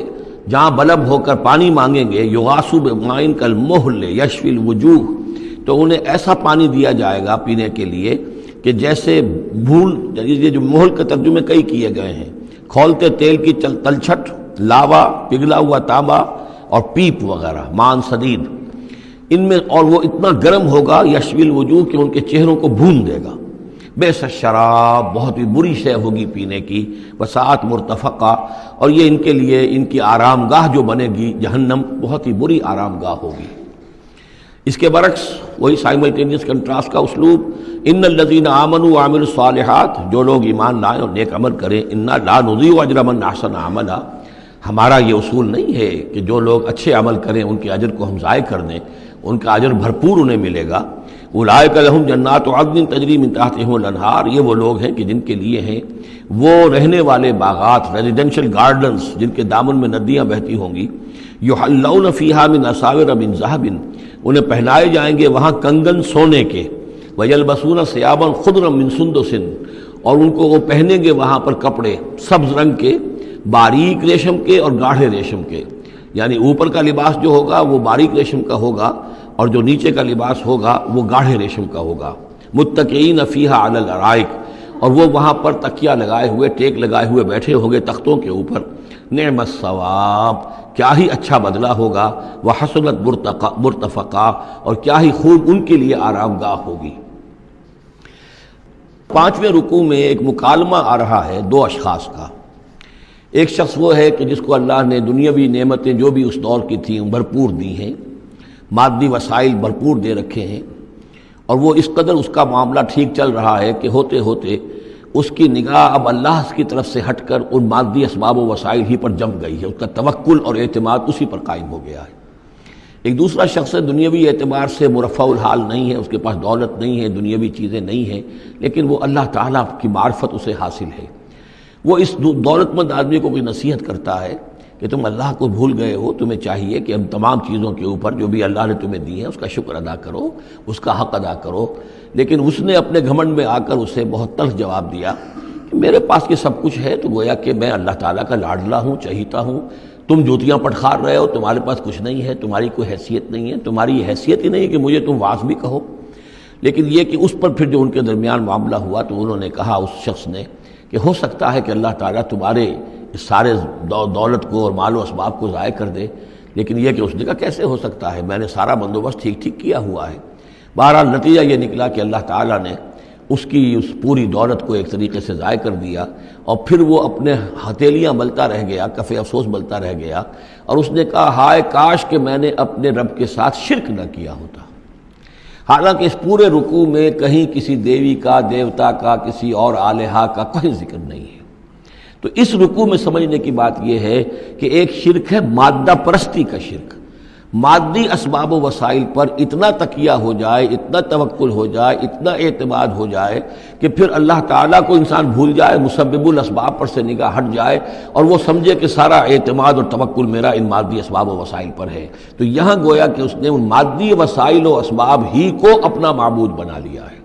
جہاں بلب ہو کر پانی مانگیں گے، يُغَاثُوا بِمَاءٍ كَالْمُهْلِ يَشْفِي الْوُجُوهَ، تو انہیں ایسا پانی دیا جائے گا پینے کے لیے کہ جیسے بھول، یہ جو مہل کے ترجمے کئی کیے گئے ہیں، کھولتے تیل کی تلچھٹ، لاوا، پگھلا ہوا تانبا اور پیپ وغیرہ، مان سدید، ان میں، اور وہ اتنا گرم ہوگا یشوی الوجوہ کہ ان کے چہروں کو بھون دے گا۔ بئس الشراب، بہت ہی بری شے ہوگی پینے کی، وساعت مرتفقہ، اور یہ ان کے لیے ان کی آرام گاہ جو بنے گی جہنم، بہت ہی بری آرام گاہ ہوگی۔ اس کے برعکس وہی سائملٹینیس کنٹراسٹ کا اسلوب، ان الذین آمنوا وعملوا الصالحات، جو لوگ ایمان لائیں اور نیک عمل کریں، انا لا نضیع اجر من احسن عملا، ہمارا یہ اصول نہیں ہے کہ جو لوگ اچھے عمل کریں ان کے اجر کو ہم ضائع کر دیں، ان کا اجر بھرپور انہیں ملے گا۔ اولئک لہم جنات عدن تجری من تحتہم الانہار، یہ وہ لوگ ہیں کہ جن کے لیے ہیں وہ رہنے والے باغات، ریزیڈینشل گارڈنز، جن کے دامن میں ندیاں بہتی ہوں گی۔ یحلون فیہا من اساور من ذہب، انہیں پہنائے جائیں گے وہاں کنگن سونے کے، ویلبسون ثیابا خضرا من سندس، اور ان کو وہ پہنیں گے وہاں پر کپڑے سبز رنگ کے، باریک ریشم کے اور گاڑھے ریشم کے، یعنی اوپر کا لباس جو ہوگا وہ باریک ریشم کا ہوگا اور جو نیچے کا لباس ہوگا وہ گاڑھے ریشم کا ہوگا۔ متکئین فیہا علی الارائک، اور وہ وہاں پر تکیہ لگائے ہوئے، ٹیک لگائے ہوئے بیٹھے ہوں گے تختوں کے اوپر۔ نعم الثواب، کیا ہی اچھا بدلہ ہوگا، وحسنت مرتفقہ، اور کیا ہی خوب ان کے لیے آرام گاہ ہوگی۔ 5ویں رکوع میں ایک مکالمہ آ رہا ہے دو اشخاص کا۔ ایک شخص وہ ہے کہ جس کو اللہ نے دنیاوی نعمتیں جو بھی اس دور کی تھیں بھرپور دی ہیں، مادی وسائل بھرپور دے رکھے ہیں، اور وہ اس قدر اس کا معاملہ ٹھیک چل رہا ہے کہ ہوتے ہوتے اس کی نگاہ اب اللہ کی طرف سے ہٹ کر ان مادی اسباب و وسائل ہی پر جم گئی ہے، اس کا توکل اور اعتماد اسی پر قائم ہو گیا ہے۔ ایک دوسرا شخص ہے دنیاوی اعتبار سے مرفع الحال نہیں ہے، اس کے پاس دولت نہیں ہے، دنیاوی چیزیں نہیں ہیں، لیکن وہ اللہ تعالیٰ کی معرفت اسے حاصل ہے۔ وہ اس دولت مند آدمی کو کوئی نصیحت کرتا ہے کہ تم اللہ کو بھول گئے ہو، تمہیں چاہیے کہ ہم تمام چیزوں کے اوپر جو بھی اللہ نے تمہیں دی ہیں اس کا شکر ادا کرو، اس کا حق ادا کرو۔ لیکن اس نے اپنے گھمنڈ میں آ کر اسے بہت تلخ جواب دیا کہ میرے پاس یہ سب کچھ ہے، تو گویا کہ میں اللہ تعالیٰ کا لاڈلا ہوں، چہیتا ہوں، تم جوتیاں پٹخار رہے ہو، تمہارے پاس کچھ نہیں ہے، تمہاری کوئی حیثیت نہیں ہے، تمہاری یہ حیثیت ہی نہیں ہے کہ مجھے تم واعظ بھی کہو۔ لیکن یہ کہ اس پر پھر جو ان کے درمیان معاملہ ہوا تو انہوں نے کہا، اس شخص نے، کہ ہو سکتا ہے کہ اللہ تعالیٰ تمہارے اس سارے دولت کو اور مال و اسباب کو ضائع کر دے، لیکن یہ کہ اس نے کہا کیسے ہو سکتا ہے، میں نے سارا بندوبست ٹھیک کیا ہوا ہے۔ بہرحال نتیجہ یہ نکلا کہ اللہ تعالیٰ نے اس کی اس پوری دولت کو ایک طریقے سے ضائع کر دیا، اور پھر وہ اپنے ہتھیلیاں ملتا رہ گیا، کف افسوس ملتا رہ گیا، اور اس نے کہا ہائے کاش کہ میں نے اپنے رب کے ساتھ شرک نہ کیا ہوتا۔ حالانکہ اس پورے رکوع میں کہیں کسی دیوی کا، دیوتا کا، کسی اور الہہ کا کوئی ذکر نہیں ہے۔ تو اس رکوع میں سمجھنے کی بات یہ ہے کہ ایک شرک ہے مادہ پرستی کا شرک، مادی اسباب و وسائل پر اتنا تکیہ ہو جائے، اتنا توکل ہو جائے، اتنا اعتماد ہو جائے کہ پھر اللہ تعالیٰ کو انسان بھول جائے، مسبب الاسباب پر سے نگاہ ہٹ جائے، اور وہ سمجھے کہ سارا اعتماد اور توکل میرا ان مادی اسباب و وسائل پر ہے۔ تو یہاں گویا کہ اس نے ان مادی وسائل و اسباب ہی کو اپنا معبود بنا لیا ہے۔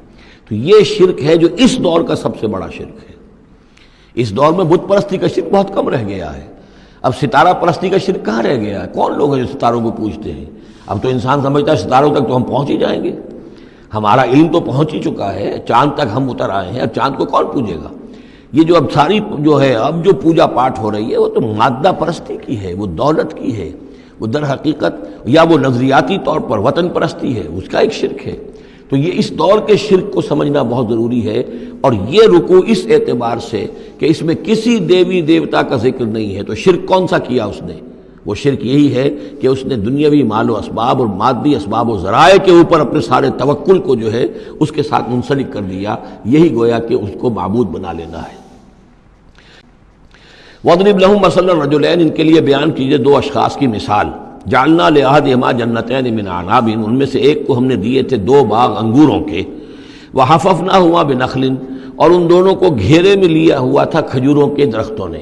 تو یہ شرک ہے جو اس دور کا سب سے بڑا شرک ہے۔ اس دور میں بت پرستی کا شرک بہت کم رہ گیا ہے، اب ستارہ پرستی کا شرک کہاں رہ گیا ہے؟ کون لوگ ہیں جو ستاروں کو پوجتے ہیں؟ اب تو انسان سمجھتا ہے ستاروں تک تو ہم پہنچ ہی جائیں گے، ہمارا علم تو پہنچ ہی چکا ہے، چاند تک ہم اتر آئے ہیں، اب چاند کو کون پوجے گا؟ یہ جو اب ساری جو ہے اب جو پوجا پاٹ ہو رہی ہے وہ تو مادہ پرستی کی ہے، وہ دولت کی ہے، وہ در حقیقت یا وہ نظریاتی طور پر وطن پرستی ہے، اس کا ایک شرک ہے۔ تو یہ اس دور کے شرک کو سمجھنا بہت ضروری ہے، اور یہ رکوع اس اعتبار سے کہ اس میں کسی دیوی دیوتا کا ذکر نہیں ہے۔ تو شرک کون سا کیا اس نے؟ وہ شرک یہی ہے کہ اس نے دنیاوی مال و اسباب اور مادی اسباب و ذرائع کے اوپر اپنے سارے توکل کو جو ہے اس کے ساتھ منسلک کر دیا، یہی گویا کہ اس کو معبود بنا لینا ہے۔ وَاضْرِبْ لَهُم مَثَلَ الرَّجُلَيْنِ، ان کے لیے بیان کیجئے دو اشخاص کی مثال۔ جعلنا لأحدهما جنتین من اعناب، ان میں سے ایک کو ہم نے دیے تھے دو باغ انگوروں کے، وحففناہما بنخل، اور ان دونوں کو گھیرے میں لیا ہوا تھا کھجوروں کے درختوں نے۔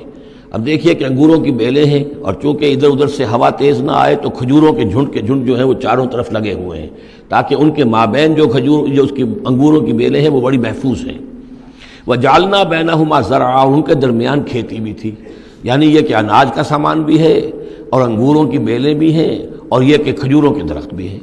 اب دیکھیے کہ انگوروں کی بیلیں ہیں، اور چونکہ ادھر ادھر سے ہوا تیز نہ آئے تو کھجوروں کے جھنڈ جو ہیں وہ چاروں طرف لگے ہوئے ہیں، تاکہ ان کے مابین جو اس کی انگوروں کی بیلیں ہیں وہ بڑی محفوظ ہیں۔ وَجَعَلْنَا بَيْنَهُمَا زَرْعًا، ان کے درمیان کھیتی بھی تھی، یعنی یہ کہ اناج کا سامان بھی ہے اور انگوروں کی بیلیں بھی ہیں اور یہ کہ کھجوروں کے درخت بھی ہیں۔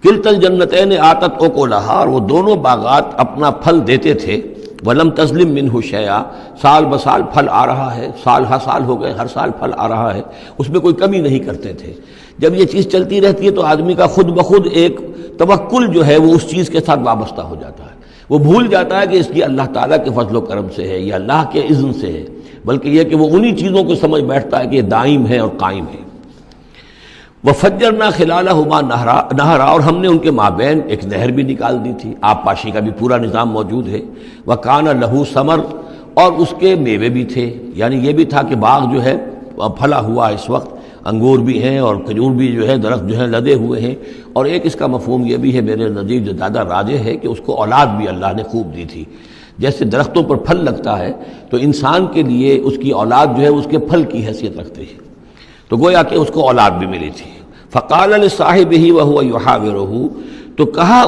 کلتا الجنتین آتت اکلھا، اور وہ دونوں باغات اپنا پھل دیتے تھے، ولم تظلم منہ شیئا، سال بسال پھل آ رہا ہے، سال ہر سال ہو گئے، ہر سال پھل آ رہا ہے، اس میں کوئی کمی نہیں کرتے تھے۔ جب یہ چیز چلتی رہتی ہے تو آدمی کا خود بخود ایک توکل جو ہے وہ اس چیز کے ساتھ وابستہ ہو جاتا ہے، وہ بھول جاتا ہے کہ اس کی اللہ تعالیٰ کے فضل و کرم سے ہے یا اللہ کے اذن سے ہے، بلکہ یہ کہ وہ انہی چیزوں کو سمجھ بیٹھتا ہے کہ یہ دائم ہے اور قائم ہے۔ وَفَجَّرْنَا خِلَالَهُمَا نَهْرًا، اور ہم نے ان کے مابین ایک نہر بھی نکال دی تھی، آب پاشی کا بھی پورا نظام موجود ہے۔ وَكَانَ لَهُ ثَمَرٌ، اور اس کے میوے بھی تھے، یعنی یہ بھی تھا کہ باغ جو ہے پھلا ہوا اس وقت، انگور بھی ہیں اور کھجور بھی جو ہے درخت جو ہیں لدے ہوئے ہیں، اور ایک اس کا مفہوم یہ بھی ہے میرے نزدیک جو زیادہ راجح ہے کہ اس کو اولاد بھی اللہ نے خوب دی تھی۔ جیسے درختوں پر پھل لگتا ہے تو انسان کے لیے اس کی اولاد جو ہے اس کے پھل کی حیثیت رکھتی ہے، تو گویا کہ اس کو اولاد بھی ملی تھی۔ فقال لصاحبہ وہو یحاورہ، تو کہا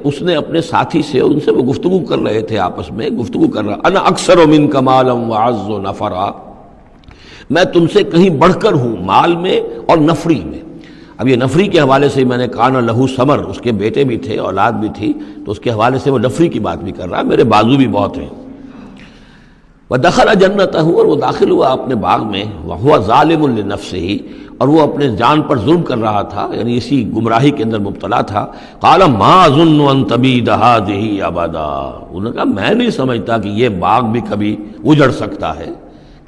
اس نے اپنے ساتھی سے، ان سے وہ گفتگو کر رہے تھے، آپس میں گفتگو کر رہا، انا اکثر منک مالا واعز نفرا، میں تم سے کہیں بڑھ کر ہوں مال میں اور نفری میں۔ اب یہ نفری کے حوالے سے میں نے کان لہو ثمر، اس کے بیٹے بھی تھے، اولاد بھی تھی، تو اس کے حوالے سے وہ نفری کی بات بھی کر رہا ہے، میرے بازو بھی بہت ہیں۔ وَدَخَلَ جَنَّتَهُ، اور وہ داخل ہوا اپنے باغ میں، وَهُوَ ظَالِمٌ لِنَفْسِهِ، اور وہ اپنے جان پر ظلم کر رہا تھا، یعنی اسی گمراہی کے اندر مبتلا تھا۔ قَالَ مَا أَظُنُّ أَن تَبِيدَ هَٰذِهِ أَبَدًا، انہوں نے کہا میں نہیں سمجھتا کہ یہ باغ بھی کبھی اجڑ سکتا ہے،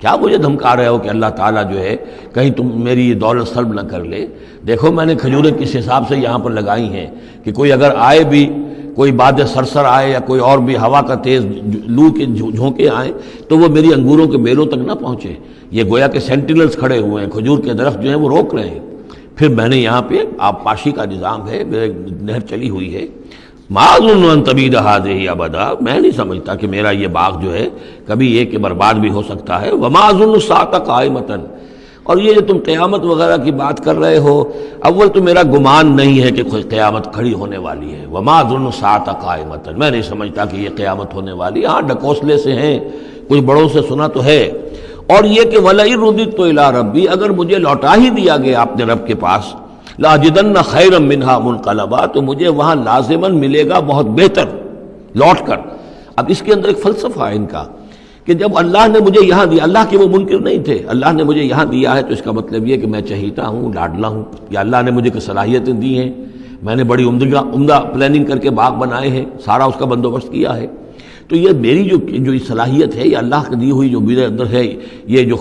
کیا مجھے دھمکا رہے ہو کہ اللہ تعالیٰ جو ہے کہیں تم میری یہ دولت سلب نہ کر لے؟ دیکھو میں نے کھجوریں کس حساب سے یہاں پر لگائی ہیں کہ کوئی اگر آئے بھی، کوئی باد سرسر آئے یا کوئی اور بھی ہوا کا تیز لو کے جھونکے آئیں تو وہ میری انگوروں کے بیلوں تک نہ پہنچے۔ یہ گویا کہ سینٹینلز کھڑے ہوئے ہیں، کھجور کے درخت جو ہیں وہ روک رہے ہیں۔ پھر میں نے یہاں پہ آب پاشی کا نظام ہے، نہر چلی ہوئی ہے۔ ما اظن ان تبید هذه ابدا، میں نہیں سمجھتا کہ میرا یہ باغ جو ہے کبھی یہ کہ برباد بھی ہو سکتا ہے۔ وما اظن الساعة قائمة، اور یہ جو تم قیامت وغیرہ کی بات کر رہے ہو، اول تو میرا گمان نہیں ہے کہ کوئی قیامت کھڑی ہونے والی ہے۔ وما اظن الساعة قائمة، میں نہیں سمجھتا کہ یہ قیامت ہونے والی ہے۔ ہاں ڈکوسلے سے ہیں، کچھ بڑوں سے سنا تو ہے، اور یہ کہ وَلَئِن رُدِدتُّ إِلَىٰ رَبِّي، اگر مجھے لوٹا ہی دیا گیا اپنے رب کے پاس، لَأَجِدَنَّ خَيْرًا مِّنْهَا مُنْقَلَبًا، تو مجھے وہاں لازماً ملے گا بہت بہتر لوٹ کر۔ اب اس کے اندر ایک فلسفہ ہے ان کا کہ جب اللہ نے مجھے یہاں دیا، اللہ کے وہ منکر نہیں تھے، اللہ نے مجھے یہاں دیا ہے تو اس کا مطلب یہ کہ میں چہیتا ہوں، لاڈلا ہوں، یا اللہ نے مجھے صلاحیتیں دی ہیں، میں نے بڑی عمدہ پلاننگ کر کے باغ بنائے ہیں، سارا اس کا بندوبست کیا ہے، تو یہ میری جو صلاحیت ہے، یہ اللہ کی دی ہوئی جو میرے اندر ہے، یہ جو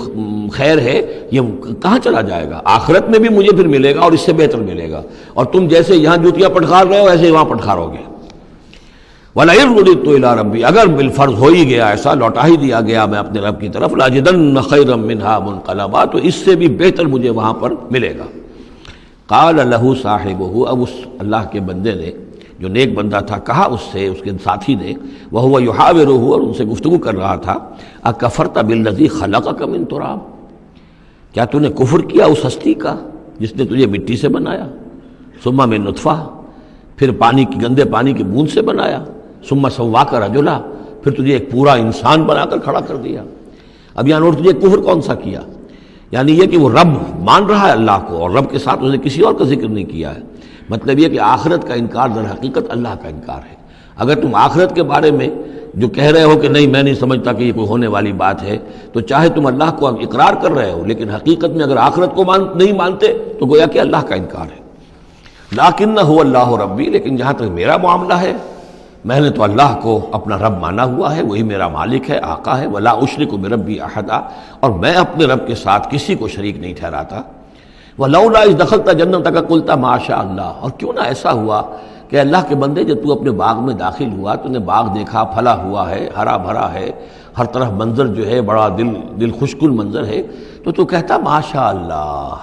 خیر ہے، یہ کہاں چلا جائے گا؟ آخرت میں بھی مجھے پھر ملے گا اور اس سے بہتر ملے گا، اور تم جیسے یہاں جوتیاں پٹخار رہے ہو ایسے وہاں پٹخارو گے۔ وَلَئِن رُدِدتُّ إِلَىٰ رَبِّي، اگر بالفرض ہو ہی گیا ایسا، لوٹا ہی دیا گیا میں اپنے رب کی طرف، لَأَجِدَنَّ خَيْرًا مِّنْهَا مُنْقَلَبًا، تو اس سے بھی بہتر مجھے وہاں پر ملے گا۔ قَالَ لَهُ صَاحِبُهُ، اب اس اللہ کے بندے نے جو نیک بندہ تھا کہا اس سے، اس کے ساتھی نے، وَهُوَ يُحَاوِرُهُ، اور ان سے گفتگو کر رہا تھا، أَكَفَرْتَ بِالَّذِي خَلَقَكَ مِن تُرَابٍ، کیا تو نے کفر کیا اس ہستی کا جس نے تجھے مٹی سے بنایا، ثُمَّ مِن نُطْفَةٍ، پھر گندے پانی کی بوند سے بنایا، ثُمَّ سَوَّاكَ رَجُلًا، پھر تجھے ایک پورا انسان بنا کر کھڑا کر دیا۔ اب یہاں نوٹ تجھے کفر کون سا کیا؟ یعنی یہ کہ وہ رب مان رہا ہے اللہ کو، اور رب کے ساتھ اس نے کسی اور کا ذکر نہیں کیا ہے۔ مطلب یہ کہ آخرت کا انکار در حقیقت اللہ کا انکار ہے۔ اگر تم آخرت کے بارے میں جو کہہ رہے ہو کہ نہیں میں نہیں سمجھتا کہ یہ کوئی ہونے والی بات ہے، تو چاہے تم اللہ کو اقرار کر رہے ہو، لیکن حقیقت میں اگر آخرت کو نہیں مانتے تو گویا کہ اللہ کا انکار ہے۔ لیکن هو اللہ ربی، لیکن جہاں تک میرا معاملہ ہے، میں نے تو اللہ کو اپنا رب مانا ہوا ہے، وہی میرا مالک ہے، آقا ہے۔ ولا اشرک بربی احدا، اور میں اپنے رب کے ساتھ کسی کو شریک نہیں ٹھہراتا۔ ولولا اذ دخلت جنتک قلت ما شاء اللہ، اور کیوں نہ ایسا ہوا کہ اللہ کے بندے جب تو اپنے باغ میں داخل ہوا تو نے باغ دیکھا، پھلا ہوا ہے، ہرا بھرا ہے، ہر طرف منظر جو ہے بڑا دل خوشکن منظر ہے، تو کہتا ما شاء اللہ۔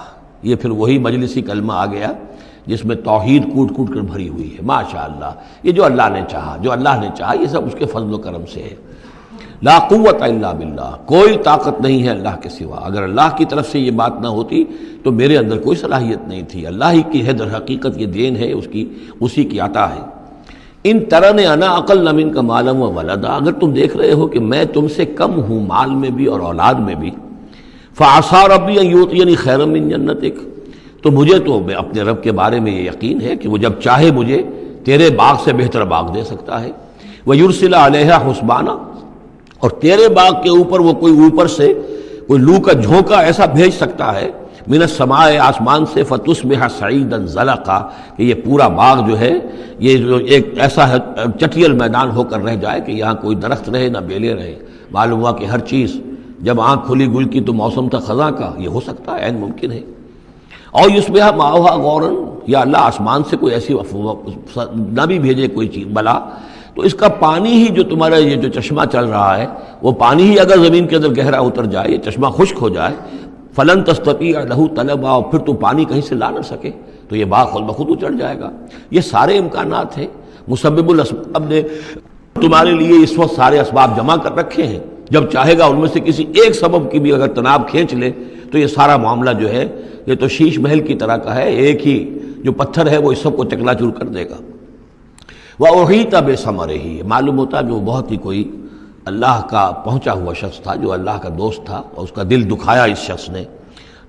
یہ پھر وہی مجلسی کلمہ آ گیا جس میں توحید کوٹ کوٹ کر بھری ہوئی ہے، ماشاء اللہ، یہ جو اللہ نے چاہا، جو اللہ نے چاہا، یہ سب اس کے فضل و کرم سے ہے۔ لا قوت الا باللہ، کوئی طاقت نہیں ہے اللہ کے سوا۔ اگر اللہ کی طرف سے یہ بات نہ ہوتی تو میرے اندر کوئی صلاحیت نہیں تھی۔ اللہ ہی کی ہے در حقیقت، یہ دین ہے اسی کی عطا ہے۔ ان ترن انا اقل منک مالا و ولدا، اگر تم دیکھ رہے ہو کہ میں تم سے کم ہوں مال میں بھی اور اولاد میں بھی، فعسى ربی ان یؤتینی خیرا من جنتک، تو مجھے تو اپنے رب کے بارے میں یہ یقین ہے کہ وہ جب چاہے مجھے تیرے باغ سے بہتر باغ دے سکتا ہے۔ وَيُرْسِلَ عَلَيْهَا حُسْبَانًا، اور تیرے باغ کے اوپر وہ کوئی اوپر سے کوئی لو کا جھونکا ایسا بھیج سکتا ہے، من السماء، آسمان سے، فَتُصْبِحَ صَعِيدًا زَلَقًا، کہ یہ پورا باغ جو ہے یہ جو ایک ایسا چٹیل میدان ہو کر رہ جائے کہ یہاں کوئی درخت رہے نہ بیلے رہے۔ معلوم ہوا کہ ہر چیز جب آنکھ کھلی گل کی تو موسم تھا خزاں کا، یہ ہو سکتا ہے، عین ممکن ہے۔ اور یصبح ماؤہا غوراً، یا اللہ آسمان سے کوئی ایسی نہ بھی بھیجے کوئی چیز بلا، تو اس کا پانی ہی جو تمہارا یہ جو چشمہ چل رہا ہے وہ پانی ہی اگر زمین کے اندر گہرا اتر جائے، یہ چشمہ خشک ہو جائے، فلن تستطیع لہ طلبا، اور پھر تو پانی کہیں سے لا نہ سکے تو یہ باغ خود بخود اچڑ جائے گا۔ یہ سارے امکانات ہیں، مسبب الاسباب نے تمہارے لیے اس وقت سارے اسباب جمع کر رکھے ہیں، جب چاہے گا ان میں سے کسی ایک سبب کی بھی اگر تناب کھینچ لے تو یہ سارا معاملہ جو ہے یہ تو شیش محل کی طرح کا ہے، ایک ہی جو پتھر ہے وہ اس سب کو چکنا چور کر دے گا۔ وَأُحِيطَ بِثَمَرِهِ، معلوم ہوتا کہ وہ بہت ہی کوئی اللہ کا پہنچا ہوا شخص تھا، جو اللہ کا دوست تھا، اور اس کا دل دکھایا اس شخص نے،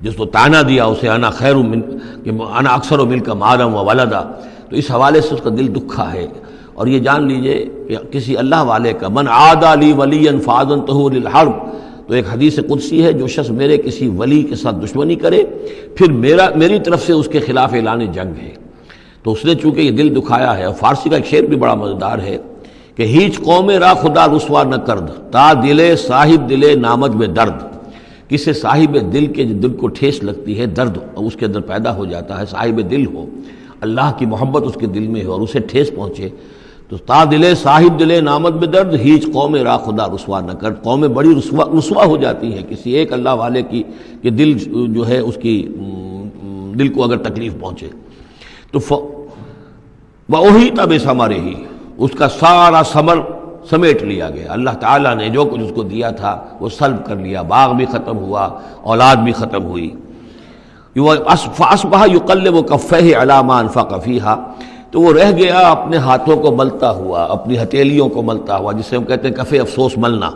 جس کو تانا دیا اسے انا خیر من کہ انا اکثر منک مالا و ولدا، تو اس حوالے سے اس کا دل دکھا ہے۔ اور یہ جان لیجئے کہ کسی اللہ والے کا من عادى لی ولیا فاذنته للحرب، تو ایک حدیث قدسی ہے، جو شخص میرے کسی ولی کے ساتھ دشمنی کرے پھر میری طرف سے اس کے خلاف اعلان جنگ ہے۔ تو اس نے چونکہ یہ دل دکھایا ہے، اور فارسی کا ایک شعر بھی بڑا مزیدار ہے کہ ہیچ قوم را خدا رسوا نہ کرد، تا دلے صاحب دلے نامد میں درد، کسی صاحب دل کے دل کو ٹھیس لگتی ہے، درد اس کے اندر پیدا ہو جاتا ہے، صاحب دل ہو، اللہ کی محبت اس کے دل میں ہو اور اسے ٹھیس پہنچے، تو تا دلے صاحب دلے نامد میں درد، ہیچ قوم را خدا رسوا نہ کرد، قومیں بڑی رسوا ہو جاتی ہیں کسی ایک اللہ والے کی کہ دل جو ہے اس کی دل کو اگر تکلیف پہنچے۔ تو وَأُحِيطَ بِثَمَرِهِ، اس کا سارا ثمر سمیٹ لیا گیا، اللہ تعالیٰ نے جو کچھ اس کو دیا تھا وہ سلب کر لیا، باغ بھی ختم ہوا، اولاد بھی ختم ہوئی۔ فَأَصْبَحَ يُقَلِّبُ كَفَّيْهِ عَلَىٰ مَا أَنفَقَ فِيهَا، تو وہ رہ گیا اپنے ہاتھوں کو ملتا ہوا، اپنی ہتھیلیوں کو ملتا ہوا، جسے ہم کہتے ہیں کفِ افسوس ملنا۔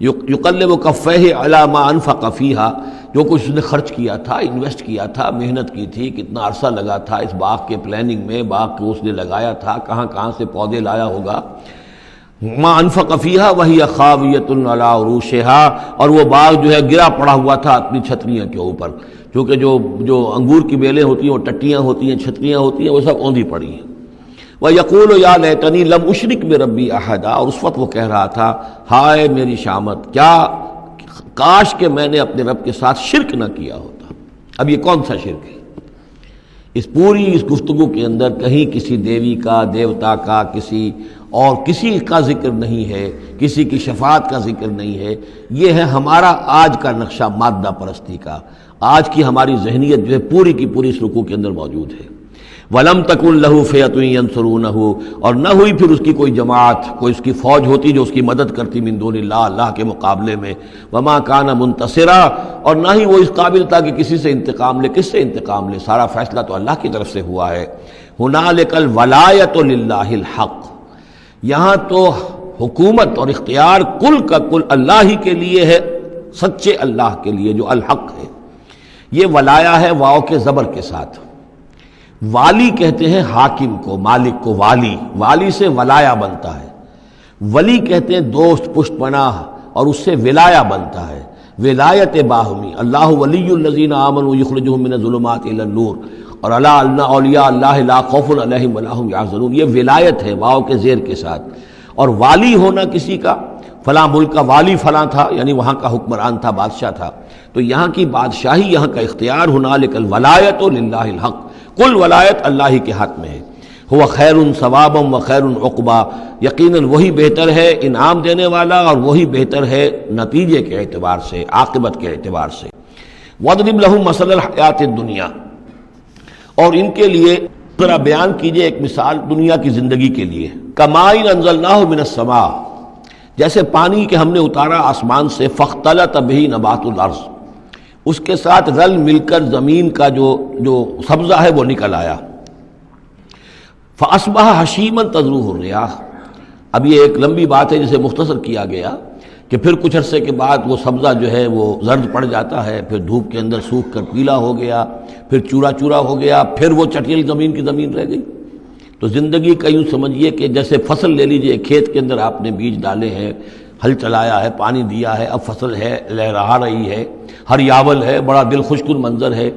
یقلب کفیہ علی ما انفق فیہا، جو کچھ اس نے خرچ کیا تھا، انویسٹ کیا تھا، محنت کی تھی، کتنا عرصہ لگا تھا اس باغ کے پلاننگ میں، باغ کو اس نے لگایا تھا، کہاں کہاں سے پودے لایا ہوگا، ما انفق فیہا وہی خاویۃ علی عروشہا، اور وہ باغ جو ہے گرا پڑا ہوا تھا اپنی چھتریاں کے اوپر، کیونکہ جو انگور کی بیلیں ہوتی ہیں، وہ ٹٹیاں ہوتی ہیں، چھتریاں ہوتی ہیں، وہ سب اوندھی پڑی ہیں۔ وَيَقُولُ يَا لَيْتَنِي لَمْ أُشْرِكْ بِرَبِّي أَحَدًا، اور اس وقت وہ کہہ رہا تھا ہائے میری شامت، کیا کاش کہ میں نے اپنے رب کے ساتھ شرک نہ کیا ہوتا۔ اب یہ کون سا شرک ہے؟ اس پوری اس گفتگو کے اندر کہیں کسی دیوی کا، دیوتا کا، کسی کا ذکر نہیں ہے، کسی کی شفاعت کا ذکر نہیں ہے۔ یہ ہے ہمارا آج کا نقشہ مادہ پرستی کا، آج کی ہماری ذہنیت جو ہے پوری کی پوری اس رکوع کے اندر موجود ہے۔ وَلَمْ تَكُنْ لَهُ فِئَةٌ يَنْصُرُونَهُ، اور نہ ہوئی پھر اس کی کوئی جماعت، کوئی اس کی فوج ہوتی جو اس کی مدد کرتی من دون اللہ، اللہ کے مقابلے میں۔ وَمَا كَانَ مُنْتَصِرًا، اور نہ ہی وہ اس قابل تھا کہ کسی سے انتقام لے، کس سے انتقام لے، سارا فیصلہ تو اللہ کی طرف سے ہوا ہے۔ هُنَالِكَ الْوَلَایَةُ لِلَّهِ الْحَقِّ، یہاں تو حکومت اور اختیار کل کا کل اللہ ہی کے لیے ہے، سچے اللہ کے لیے جو الحق ہے۔ یہ ولایا ہے واو کے زبر کے ساتھ۔ والی کہتے ہیں حاکم کو، مالک کو، والی سے ولایا بنتا ہے۔ ولی کہتے ہیں دوست، پشت پناہ، اور اس سے ولایا بنتا ہے، ولایت باہمی۔ اللہ ولی الذین آمنوا یخرجہم من الظلمات الی النور، اور الا ان اولیاء اللہ لا خوف علیہم ولا هم یحزنون، یہ ولایت ہے واو کے زیر کے ساتھ۔ اور والی ہونا کسی کا، فلاں ملک کا والی فلاں تھا، یعنی وہاں کا حکمران تھا، بادشاہ تھا، تو یہاں کی بادشاہی، یہاں کا اختیار، ہنالک الولایۃ للہ الحق، کل ولایت اللہ ہی کے ہاتھ میں ہے۔ ہوا خیر ثوابا و خیر عقبا، یقیناً وہی بہتر ہے انعام دینے والا، اور وہی بہتر ہے نتیجے کے اعتبار سے، عاقبت کے اعتبار سے۔ وَاضْرِبْ لَهُم مَثَلَ الْحَیَاةِ الدُّنْیَا، اور ان کے لیے ذرا بیان کیجئے ایک مثال دنیا کی زندگی کے لیے۔ کَمَاءٍ أَنزَلْنَاهُ مِنَ السَّمَاءِ، جیسے پانی کہ ہم نے اتارا آسمان سے، فاختلط بہ نبات الارض، اس کے ساتھ رل مل کر زمین کا جو سبزہ ہے وہ نکل آیا، فاصبح حشیما تذروہ الریاح۔ اب یہ ایک لمبی بات ہے جسے مختصر کیا گیا کہ پھر کچھ عرصے کے بعد وہ سبزہ جو ہے وہ زرد پڑ جاتا ہے، پھر دھوپ کے اندر سوکھ کر پیلا ہو گیا، پھر چورا چورا ہو گیا، پھر وہ چٹیل زمین کی زمین رہ گئی۔ تو زندگی کا یوں سمجھیے کہ جیسے فصل لے لیجئے، کھیت کے اندر آپ نے بیج ڈالے ہیں، ہل چلایا ہے، پانی دیا ہے، اب فصل ہے، لہرا رہی ہے، ہریاول ہے، بڑا دل خوش کن منظر ہے۔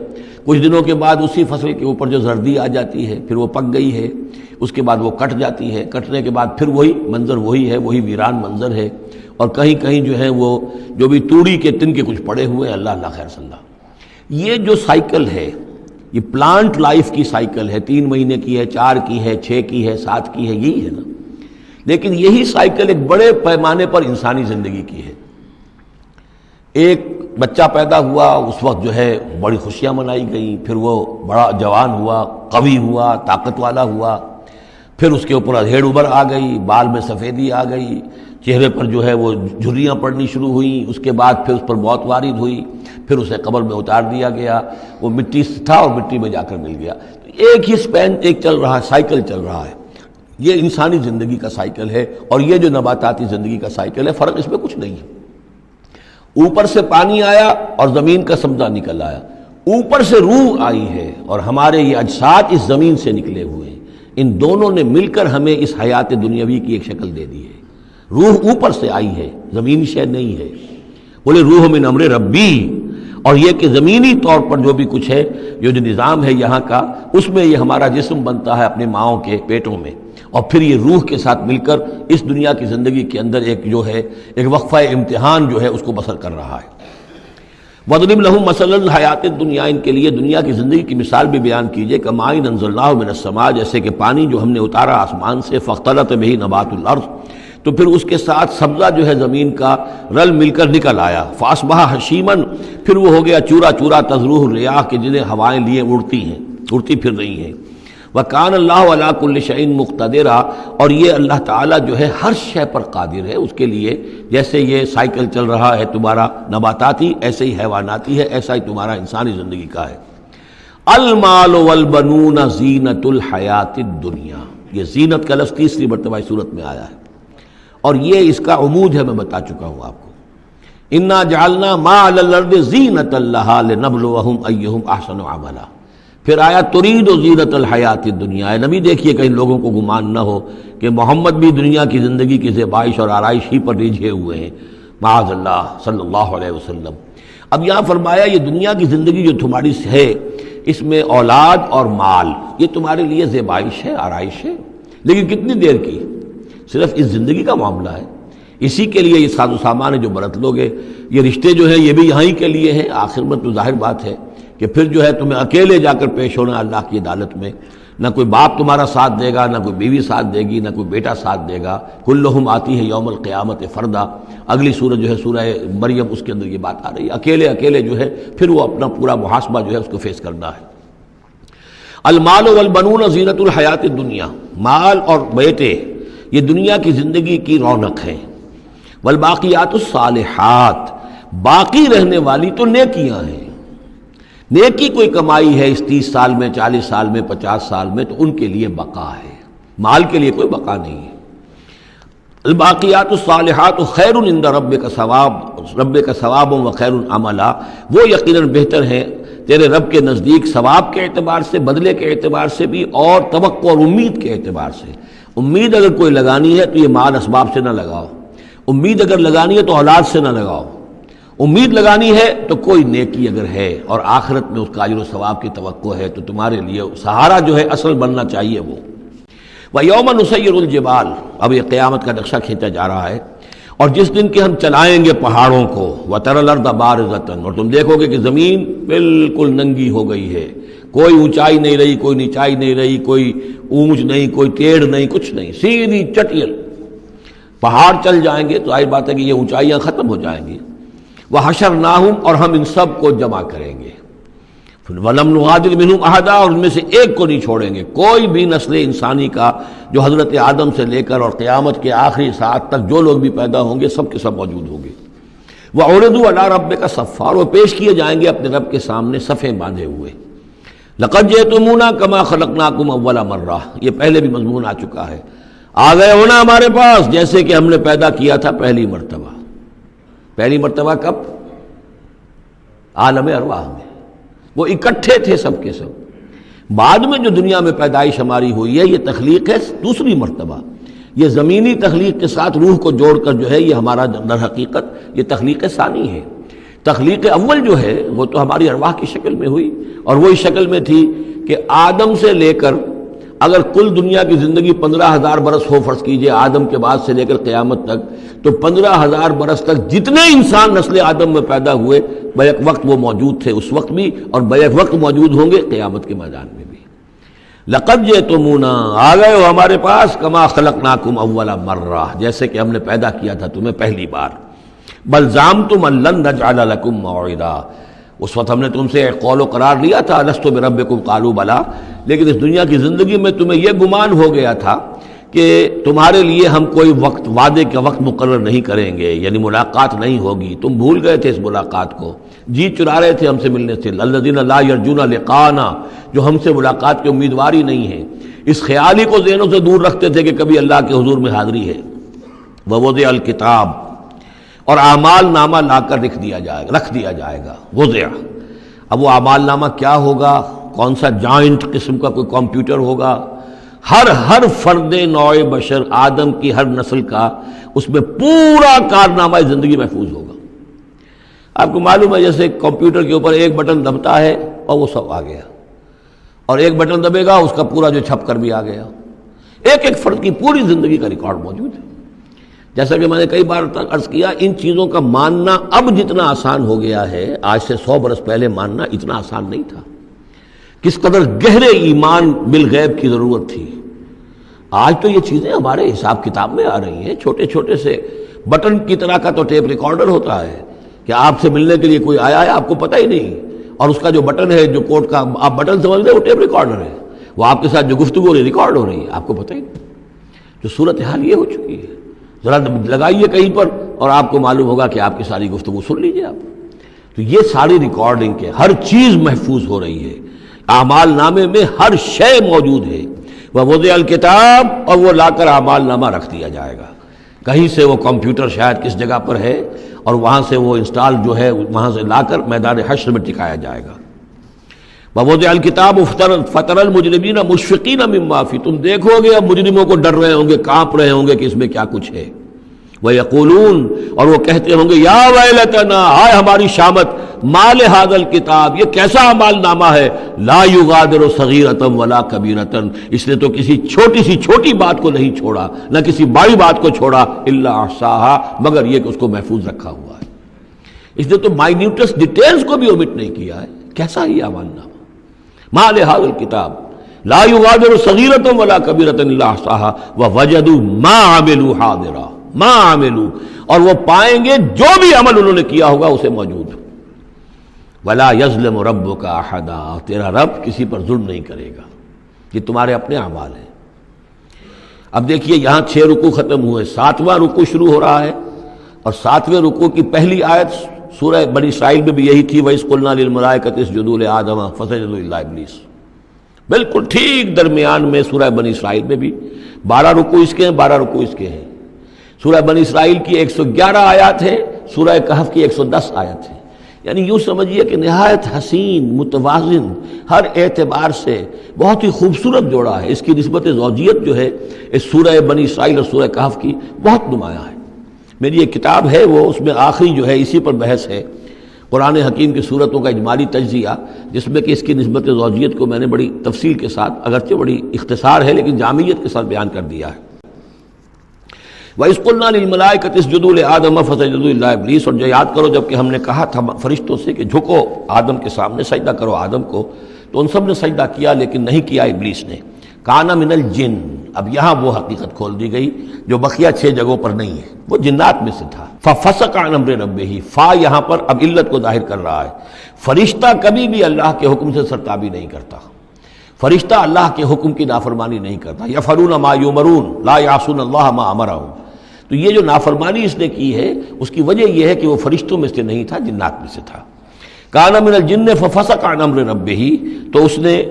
کچھ دنوں کے بعد اسی فصل کے اوپر جو زردی آ جاتی ہے، پھر وہ پک گئی ہے، اس کے بعد وہ کٹ جاتی ہے، کٹنے کے بعد پھر وہی منظر وہی ہے، وہی ویران منظر ہے، اور کہیں کہیں جو ہے وہ جو بھی توڑی کے تن کے کچھ پڑے ہوئے ہیں، اللہ اللہ خیر صلی اللہ۔ یہ جو سائیکل ہے، یہ پلانٹ لائف کی سائیکل ہے، 3 مہینے کی ہے، 4 کی ہے، 6 کی ہے، 7 کی ہے، یہی ہے نا۔ لیکن یہی سائیکل ایک بڑے پیمانے پر انسانی زندگی کی ہے۔ ایک بچہ پیدا ہوا، اس وقت جو ہے بڑی خوشیاں منائی گئیں، پھر وہ بڑا جوان ہوا، قوی ہوا، طاقت والا ہوا، پھر اس کے اوپر ادھیڑ ابھر آ گئی، بال میں سفیدی آ گئی، چہرے پر جو ہے وہ جھریاں پڑنی شروع ہوئیں، اس کے بعد پھر اس پر موت وارد ہوئی، پھر اسے قبر میں اتار دیا گیا، وہ مٹی سے تھا اور مٹی میں جا کر مل گیا۔ ایک ہی سپین ایک چل رہا ہے، سائیکل چل رہا ہے۔ یہ انسانی زندگی کا سائیکل ہے، اور یہ جو نباتاتی زندگی کا سائیکل ہے، فرق اس میں کچھ نہیں ہے۔ اوپر سے پانی آیا اور زمین کا سبزہ نکل آیا، اوپر سے روح آئی ہے، اور ہمارے یہ اجساد اس زمین سے نکلے ہوئے ہیں۔ ان دونوں نے مل کر ہمیں اس حیات دنیاوی کی ایک شکل دے دی ہے۔ روح اوپر سے آئی ہے، زمینی شے نہیں ہے۔ بولے روح من امر ربی، اور یہ کہ زمینی طور پر جو بھی کچھ ہے، جو نظام ہے یہاں کا، اس میں یہ ہمارا جسم بنتا ہے اپنے ماؤں کے پیٹوں میں، اور پھر یہ روح کے ساتھ مل کر اس دنیا کی زندگی کے اندر ایک جو ہے ایک وقفہ امتحان جو ہے اس کو بسر کر رہا ہے۔ وَاضْرِبْ لَهُم مَثَلًا الْحَيَاةِ الدُّنْيَا، ان کے لیے دنیا کی زندگی کی مثال بھی بیان کیجئے، کَمَاءٍ أَنزَلْنَاهُ مِنَ السَّمَاءِ، جیسے کہ پانی جو ہم نے اتارا آسمان سے، فاختلط بہ نبات الارض، تو پھر اس کے ساتھ سبزہ جو ہے زمین کا رل مل کر نکل آیا، فاصبح حشیما، پھر وہ ہو گیا چورا چورا، تذروہ الریاح، کہ جنہیں ہوائیں لیے اڑتی پھر رہی ہیں۔ وَكَانَ اللَّهُ عَلَىٰ كُلِّ شَيْءٍ مُقْتَدِرًا، اور یہ اللہ تعالیٰ جو ہے ہر شے پر قادر ہے۔ اس کے لیے جیسے یہ سائیکل چل رہا ہے تمہارا نباتاتی، ایسے ہی حیواناتی ہے، ایسا ہی تمہارا انسانی زندگی کا ہے۔ المال والبنون زینت الحیات الدنیا، یہ زینت کا لفظ تیسری مرتبہ اس صورت میں آیا ہے، اور یہ اس کا عمود ہے، میں بتا چکا ہوں آپ کو۔ انا جعلنا ما علی الارض زینۃ لہا لنبلوہم ایہم احسن عملا۔ پھر آیا ترید و زینت الحیات الدنیا۔ نبی دیکھیے کہیں لوگوں کو گمان نہ ہو کہ محمد بھی دنیا کی زندگی کی زیبائش اور آرائش ہی پر ریجھے ہوئے ہیں، معاذ اللہ، صلی اللہ علیہ وسلم۔ اب یہاں فرمایا یہ دنیا کی زندگی جو تمہاری ہے، اس میں اولاد اور مال، یہ تمہارے لیے زیبائش ہے، آرائش ہے، لیکن کتنی دیر کی؟ صرف اس زندگی کا معاملہ ہے، اسی کے لیے یہ ساز و سامان ہے جو برت لو گے، یہ رشتے جو ہیں یہ بھی یہاں ہی کے لیے ہیں۔ آخر میں تو ظاہر بات ہے کہ پھر جو ہے تمہیں اکیلے جا کر پیش ہونا اللہ کی عدالت میں، نہ کوئی باپ تمہارا ساتھ دے گا، نہ کوئی بیوی ساتھ دے گی، نہ کوئی بیٹا ساتھ دے گا۔ کلہم آتی ہے یوم القیامت فردا، اگلی سورہ جو ہے سورہ مریم، اس کے اندر یہ بات آ رہی ہے، اکیلے اکیلے جو ہے پھر وہ اپنا پورا محاسبہ جو ہے اس کو فیس کرنا ہے۔ المال والبنون زینت الحیات الدنیا، مال اور بیٹے یہ دنیا کی زندگی کی رونق ہے۔ والباقیات الصالحات، باقی رہنے والی تو نیکیاں ہیں۔ نیکی کوئی کمائی ہے اس 30 سال میں، 40 سال میں، 50 سال میں، تو ان کے لیے بقا ہے، مال کے لیے کوئی بقا نہیں ہے۔ الباقیات الصالحات خیر عند ربک ثواب و خیر عملا، وہ یقیناً بہتر ہیں تیرے رب کے نزدیک ثواب کے اعتبار سے، بدلے کے اعتبار سے بھی، اور توقع اور امید کے اعتبار سے۔ امید اگر کوئی لگانی ہے تو یہ مال اسباب سے نہ لگاؤ، امید اگر لگانی ہے تو اولاد سے نہ لگاؤ، امید لگانی ہے تو کوئی نیکی اگر ہے اور آخرت میں اس کا اجر و ثواب کی توقع ہے تو تمہارے لیے سہارا جو ہے اصل بننا چاہیے وہ۔ وَيَوْمَ نُسَيِّرُ الْجِبَالَ، اب یہ قیامت کا نقشہ کھینچا جا رہا ہے، اور جس دن کہ ہم چلائیں گے پہاڑوں کو، وَتَرَى الْأَرْضَ بَارِزَةً، اور تم دیکھو گے کہ زمین بالکل ننگی ہو گئی ہے، کوئی اونچائی نہیں رہی، کوئی نیچائی نہیں رہی، کوئی اونچ نہیں، کوئی ٹیڑھ نہیں، کچھ نہیں، سیدھی چٹیل۔ پہاڑ چل جائیں گے تو ظاہر بات ہے کہ یہ اونچائیاں ختم ہو جائیں گی۔ وَحَشَرْنَاهُمْ، اور ہم ان سب کو جمع کریں گے۔ وَلَمْ نُغَادِرْ مِنْهُمْ أَحَدًا، اور ان میں سے ایک کو نہیں چھوڑیں گے، کوئی بھی نسل انسانی کا جو حضرت آدم سے لے کر اور قیامت کے آخری ساعت تک جو لوگ بھی پیدا ہوں گے سب کے سب موجود ہوں گے۔ وَعُرِضُوا عَلَىٰ رَبِّكَ صَفًّا، وہ پیش کیے جائیں گے اپنے رب کے سامنے صفیں باندھے ہوئے۔ لَقَدْ جِئْتُمُونَا كَمَا خَلَقْنَاكُمْ أَوَّلَ مَرَّةٍ، یہ پہلے بھی مضمون آ چکا ہے، آ گئے ہونا ہمارے پاس جیسے کہ ہم نے پیدا کیا تھا پہلی مرتبہ۔ پہلی مرتبہ کب؟ عالم ارواح میں، وہ اکٹھے تھے سب کے سب۔ بعد میں جو دنیا میں پیدائش ہماری ہوئی ہے یہ تخلیق ہے دوسری مرتبہ، یہ زمینی تخلیق کے ساتھ روح کو جوڑ کر جو ہے یہ ہمارا در حقیقت یہ تخلیق ثانی ہے۔ تخلیق اول جو ہے وہ تو ہماری ارواح کی شکل میں ہوئی، اور وہی شکل میں تھی کہ آدم سے لے کر اگر کل دنیا کی زندگی 15,000 برس ہو، فرض کیجئے آدم کے بعد سے لے کر قیامت تک، تو 15,000 برس تک جتنے انسان نسل آدم میں پیدا ہوئے بیک وقت وہ موجود تھے اس وقت بھی، اور بیک وقت موجود ہوں گے قیامت کے میدان میں بھی۔ لقد جئتمونا، آ گئے ہو ہمارے پاس، کما خلقناکم اول مرہ، جیسے کہ ہم نے پیدا کیا تھا تمہیں پہلی بار۔ بل زعمتم ان لن نجعل لکم موعدا، اس وقت ہم نے تم سے ایک قول و قرار لیا تھا، لست بربکم قالوا بلا، لیکن اس دنیا کی زندگی میں تمہیں یہ گمان ہو گیا تھا کہ تمہارے لیے ہم کوئی وقت، وعدے کا وقت مقرر نہیں کریں گے، یعنی ملاقات نہیں ہوگی، تم بھول گئے تھے اس ملاقات کو، جی چرا رہے تھے ہم سے ملنے سے۔ الذین لا یرجون لقاءنا، جو ہم سے ملاقات کے امیدوار ہی نہیں ہیں، اس خیال ہی کو ذہنوں سے دور رکھتے تھے کہ کبھی اللہ کے حضور میں حاضری ہے۔ ووضع الکتاب، اور اعمال نامہ لا کر رکھ دیا جائے گا، وضع۔ اب وہ اعمال نامہ کیا ہوگا؟ کون سا جوائنٹ قسم کا کوئی کمپیوٹر ہوگا؟ ہر فرد نوع بشر آدم کی ہر نسل کا اس میں پورا کارنامہ زندگی محفوظ ہوگا۔ آپ کو معلوم ہے جیسے کمپیوٹر کے اوپر ایک بٹن دبتا ہے اور وہ سب آ گیا، اور ایک بٹن دبے گا اس کا پورا جو چھپ کر بھی آ گیا۔ ایک ایک فرد کی پوری زندگی کا ریکارڈ موجود ہے۔ جیسا کہ میں نے کئی بار عرض کیا، ان چیزوں کا ماننا اب جتنا آسان ہو گیا ہے، آج سے 100 برس پہلے ماننا اتنا آسان نہیں تھا۔ کس قدر گہرے ایمان بالغیب کی ضرورت تھی۔ آج تو یہ چیزیں ہمارے حساب کتاب میں آ رہی ہیں، چھوٹے چھوٹے سے بٹن کی طرح کا تو ٹیپ ریکارڈر ہوتا ہے کہ آپ سے ملنے کے لیے کوئی آیا ہے آپ کو پتہ ہی نہیں، اور اس کا جو بٹن ہے جو کوڈ کا آپ بٹن سمجھ لیں وہ ٹیپ ریکارڈر ہے، وہ آپ کے ساتھ جو گفتگو ہو رہی ریکارڈ ہو رہی ہے، آپ کو پتہ ہی نہیں۔ جو صورتحال یہ ہو چکی ہے، ذرا لگائیے کہیں پر اور آپ کو معلوم ہوگا کہ آپ کی ساری گفتگو سن لیجیے آپ۔ تو یہ ساری ریکارڈنگ کے ہر چیز محفوظ ہو رہی ہے، اعمال نامے میں ہر شے موجود ہے۔ ووضع الکتاب، اور وہ لا کر اعمال نامہ رکھ دیا جائے گا، کہیں سے وہ کمپیوٹر شاید کس جگہ پر ہے اور وہاں سے وہ انسٹال جو ہے وہاں سے لا کر میدان حشر میں ٹکایا جائے گا۔ ووضع الکتاب فترى المجرمین مشفقین مما فیہ، تم دیکھو گے اب مجرموں کو ڈر رہے ہوں گے، کانپ رہے ہوں گے کہ اس میں کیا کچھ ہے۔ وَيَقُولُونَ، اور وہ کہتے ہوں گے یا ویلتنا، ہائے ہماری شامت، ما لہذا الکتاب، یہ کیسا اعمال نامہ ہے، لا یغادر صغیرۃ ولا کبیرۃ، اس نے تو کسی چھوٹی سی چھوٹی بات کو نہیں چھوڑا، نہ کسی بڑی بات کو چھوڑا، الا احصاها، مگر یہ کہ اس کو محفوظ رکھا ہوا ہے۔ اس نے تو مائنیوٹس ڈیٹیلز کو بھی اومٹ نہیں کیا ہے۔ کیسا ہی اعمال نامہ، ما لہذا الکتاب لا یغادر صغیرۃ ولا کبیرۃ الا احصاها ووجدوا ما عملوا حاضرا، ما عملوا، اور وہ پائیں گے جو بھی عمل انہوں نے کیا ہوگا اسے موجود۔ ولا یظلم ربک احدا، تیرا رب کسی پر ظلم نہیں کرے گا، یہ تمہارے اپنے اعمال ہیں۔ اب دیکھیے یہاں 6 رکوع ختم ہوئے، 7واں رکوع شروع ہو رہا ہے، اور 7ویں رکوع کی پہلی آیت سورہ بنی اسرائیل میں بھی یہی تھی، وَإِذْ قُلْنَا لِلْمَلَائِكَةِ اسْجُدُوا لِآدَمَ فَسَجَدُوا إِلَّا إِبْلِيسَ، بالکل ٹھیک درمیان میں سورہ بنی اسرائیل میں بھی 12 رکوع اس کے ہیں، 12 رکوع اس کے ہیں۔ سورہ بنی اسرائیل کی 111 آیات ہے، سورہ کہف کی 110 آیت ہے، یعنی یوں سمجھیے کہ نہایت حسین، متوازن، ہر اعتبار سے بہت ہی خوبصورت جوڑا ہے۔ اس کی نسبت زوجیت جو ہے اس سورہ بنی اسرائیل اور سورہ کہف کی بہت نمایاں ہے۔ میری ایک کتاب ہے، وہ اس میں آخری جو ہے اسی پر بحث ہے، قرآن حکیم کی صورتوں کا اجمالی تجزیہ، جس میں کہ اس کی نسبت زوجیت کو میں نے بڑی تفصیل کے ساتھ، اگرچہ بڑی اختصار ہے لیکن جامعیت کے ساتھ بیان کر دیا ہے۔ وَإِذْ قُلْنَا لِلْمَلَائِكَةِ اسْجُدُوا لِآدَمَ فَسَجَدُوا إِلَّا إِبْلِيسَ، اور جو یاد کرو جب کہ ہم نے کہا تھا فرشتوں سے کہ جھکو آدم کے سامنے، سجدہ کرو آدم کو، تو ان سب نے سجدہ کیا لیکن نہیں کیا ابلیس نے۔ کان من الجن، اب یہاں وہ حقیقت کھول دی گئی جو بقیہ 6 جگہوں پر نہیں ہے، وہ جنات میں سے تھا۔ ففسق عن امر ربہ، فا یہاں پر اب علت کو ظاہر کر رہا ہے۔ فرشتہ کبھی بھی اللہ کے حکم سے سرتابی نہیں کرتا، فرشتہ اللہ کے حکم کی نافرمانی نہیں کرتا۔ یفعلون ما یؤمرون لا یعصون اللہ ما امرہم۔ تو یہ جو نافرمانی اس نے کی ہے اس کی وجہ یہ ہے کہ وہ فرشتوں میں سے نہیں تھا، جنات میں سے تھا۔ کان من الجن ففسق عن امر ربہ، تو اس نے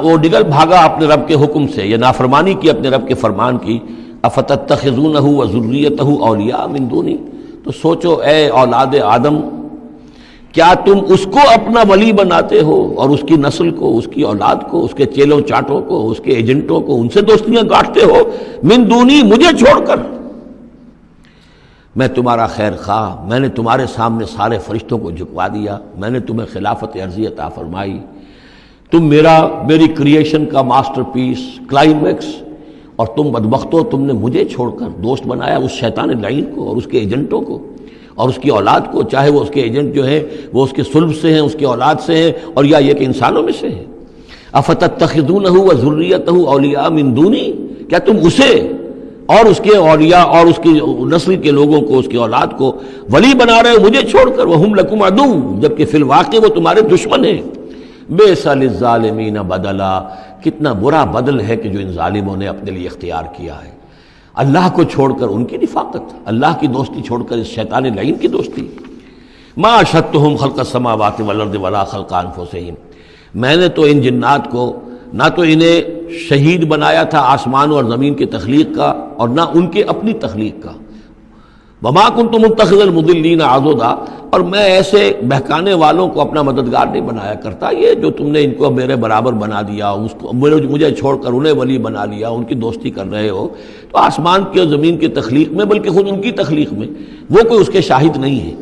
وہ نگل بھاگا اپنے رب کے حکم سے، یہ نافرمانی کی اپنے رب کے فرمان کی۔ افتتخذونہ وذریتہ اولیاء من دونی، تو سوچو اے اولاد آدم، کیا تم اس کو اپنا ولی بناتے ہو اور اس کی نسل کو، اس کی اولاد کو، اس کے چیلوں چاٹوں کو، اس کے ایجنٹوں کو، ان سے دوستیاں گاٹتے ہو، من دونی، مجھے چھوڑ کر۔ میں تمہارا خیر خواہ، میں نے تمہارے سامنے سارے فرشتوں کو جھکوا دیا، میں نے تمہیں خلافت عرضی عطا فرمائی، تم میری کریشن کا ماسٹر پیس، کلائمیکس، اور تم بدبختو، تم نے مجھے چھوڑ کر دوست بنایا اس شیطان لعین کو اور اس کے ایجنٹوں کو اور اس کی اولاد کو، چاہے وہ اس کے ایجنٹ جو ہیں وہ اس کے صلب سے ہیں، اس کی اولاد سے ہیں، اور یا یہ کہ انسانوں میں سے ہیں۔ افتتخذونہ وذریتہ اولیاء من دونی، کیا تم اسے اور اس کے اولیاء اور اس کی نسل کے لوگوں کو، اس کی اولاد کو ولی بنا رہے ہو مجھے چھوڑ کر، وہم لکم عدو، جبکہ فی الواقع وہ تمہارے دشمن ہیں۔ بئس للظالمین بدلا، کتنا برا بدل ہے کہ جو ان ظالموں نے اپنے لیے اختیار کیا ہے، اللہ کو چھوڑ کر ان کی رفاقت، اللہ کی دوستی چھوڑ کر اس شیطان لعین کی دوستی۔ ما اشہدتہم خلق السماوات والارض ولا خلق انفسہم، میں نے تو ان جنات کو نہ تو انہیں شہید بنایا تھا آسمان اور زمین کی تخلیق کا، اور نہ ان کے اپنی تخلیق کا۔ وما کنت متخذ المضلین عضدا، اور میں ایسے بہکانے والوں کو اپنا مددگار نہیں بنایا کرتا۔ یہ جو تم نے ان کو میرے برابر بنا دیا، اس کو مجھے چھوڑ کر انہیں ولی بنا لیا، ان کی دوستی کر رہے ہو، تو آسمان کی اور زمین کی تخلیق میں، بلکہ خود ان کی تخلیق میں وہ کوئی اس کے شاہد نہیں ہے۔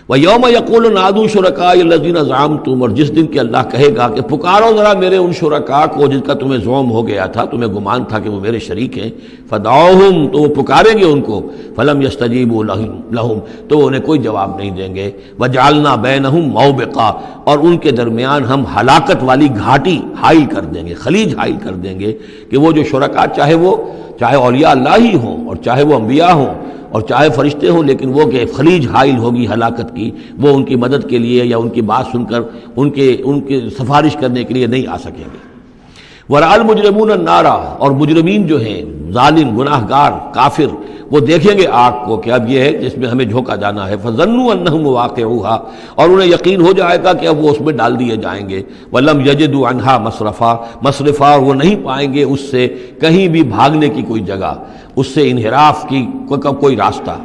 وَيَوْمَ يَقُولُ نَادُوا شُرَكَائِيَ الَّذِينَ زَعَمْتُمْ، اور جس دن کہ اللہ کہے گا کہ پکارو ذرا میرے ان شرکاء کو جن کا تمہیں زعم ہو گیا تھا، تمہیں گمان تھا کہ وہ میرے شریک ہیں، فَدَعُوهُمْ، تو وہ پکاریں گے ان کو، فَلَمْ يَسْتَجِيبُوا لَهُمْ، تو وہ انہیں کوئی جواب نہیں دیں گے، وَجَعَلْنَا بَيْنَهُمْ مَوْبِقًا، اور ان کے درمیان ہم ہلاکت والی گھاٹی حائل کر دیں گے، خلیج حائل کر دیں گے، کہ وہ جو شرکاء چاہے اولیاء اللہ ہی ہوں اور چاہے وہ انبیاء ہوں اور چاہے فرشتے ہوں، لیکن وہ کہ خلیج حائل ہوگی ہلاکت کی، وہ ان کی مدد کے لیے یا ان کی بات سن کر ان کے سفارش کرنے کے لیے نہیں آ سکیں گے۔ وَرَأَى الْمُجْرِمُونَ النَّارَ، اور مجرمین جو ہیں، ظالم، گناہ گار، کافر، وہ دیکھیں گے آگ کو کہ اب یہ ہے جس میں ہمیں جھونکا جانا ہے، فَظَنُّوا أَنَّهُمْ مُوَاقِعُوهَا، اور انہیں یقین ہو جائے گا کہ اب وہ اس میں ڈال دیے جائیں گے، وَلَمْ يَجِدُوا عَنْهَا مَصْرِفًا، اور وہ نہیں پائیں گے اس سے کہیں بھی بھاگنے کی کوئی جگہ، اس سے انحراف کی کوئی راستہ۔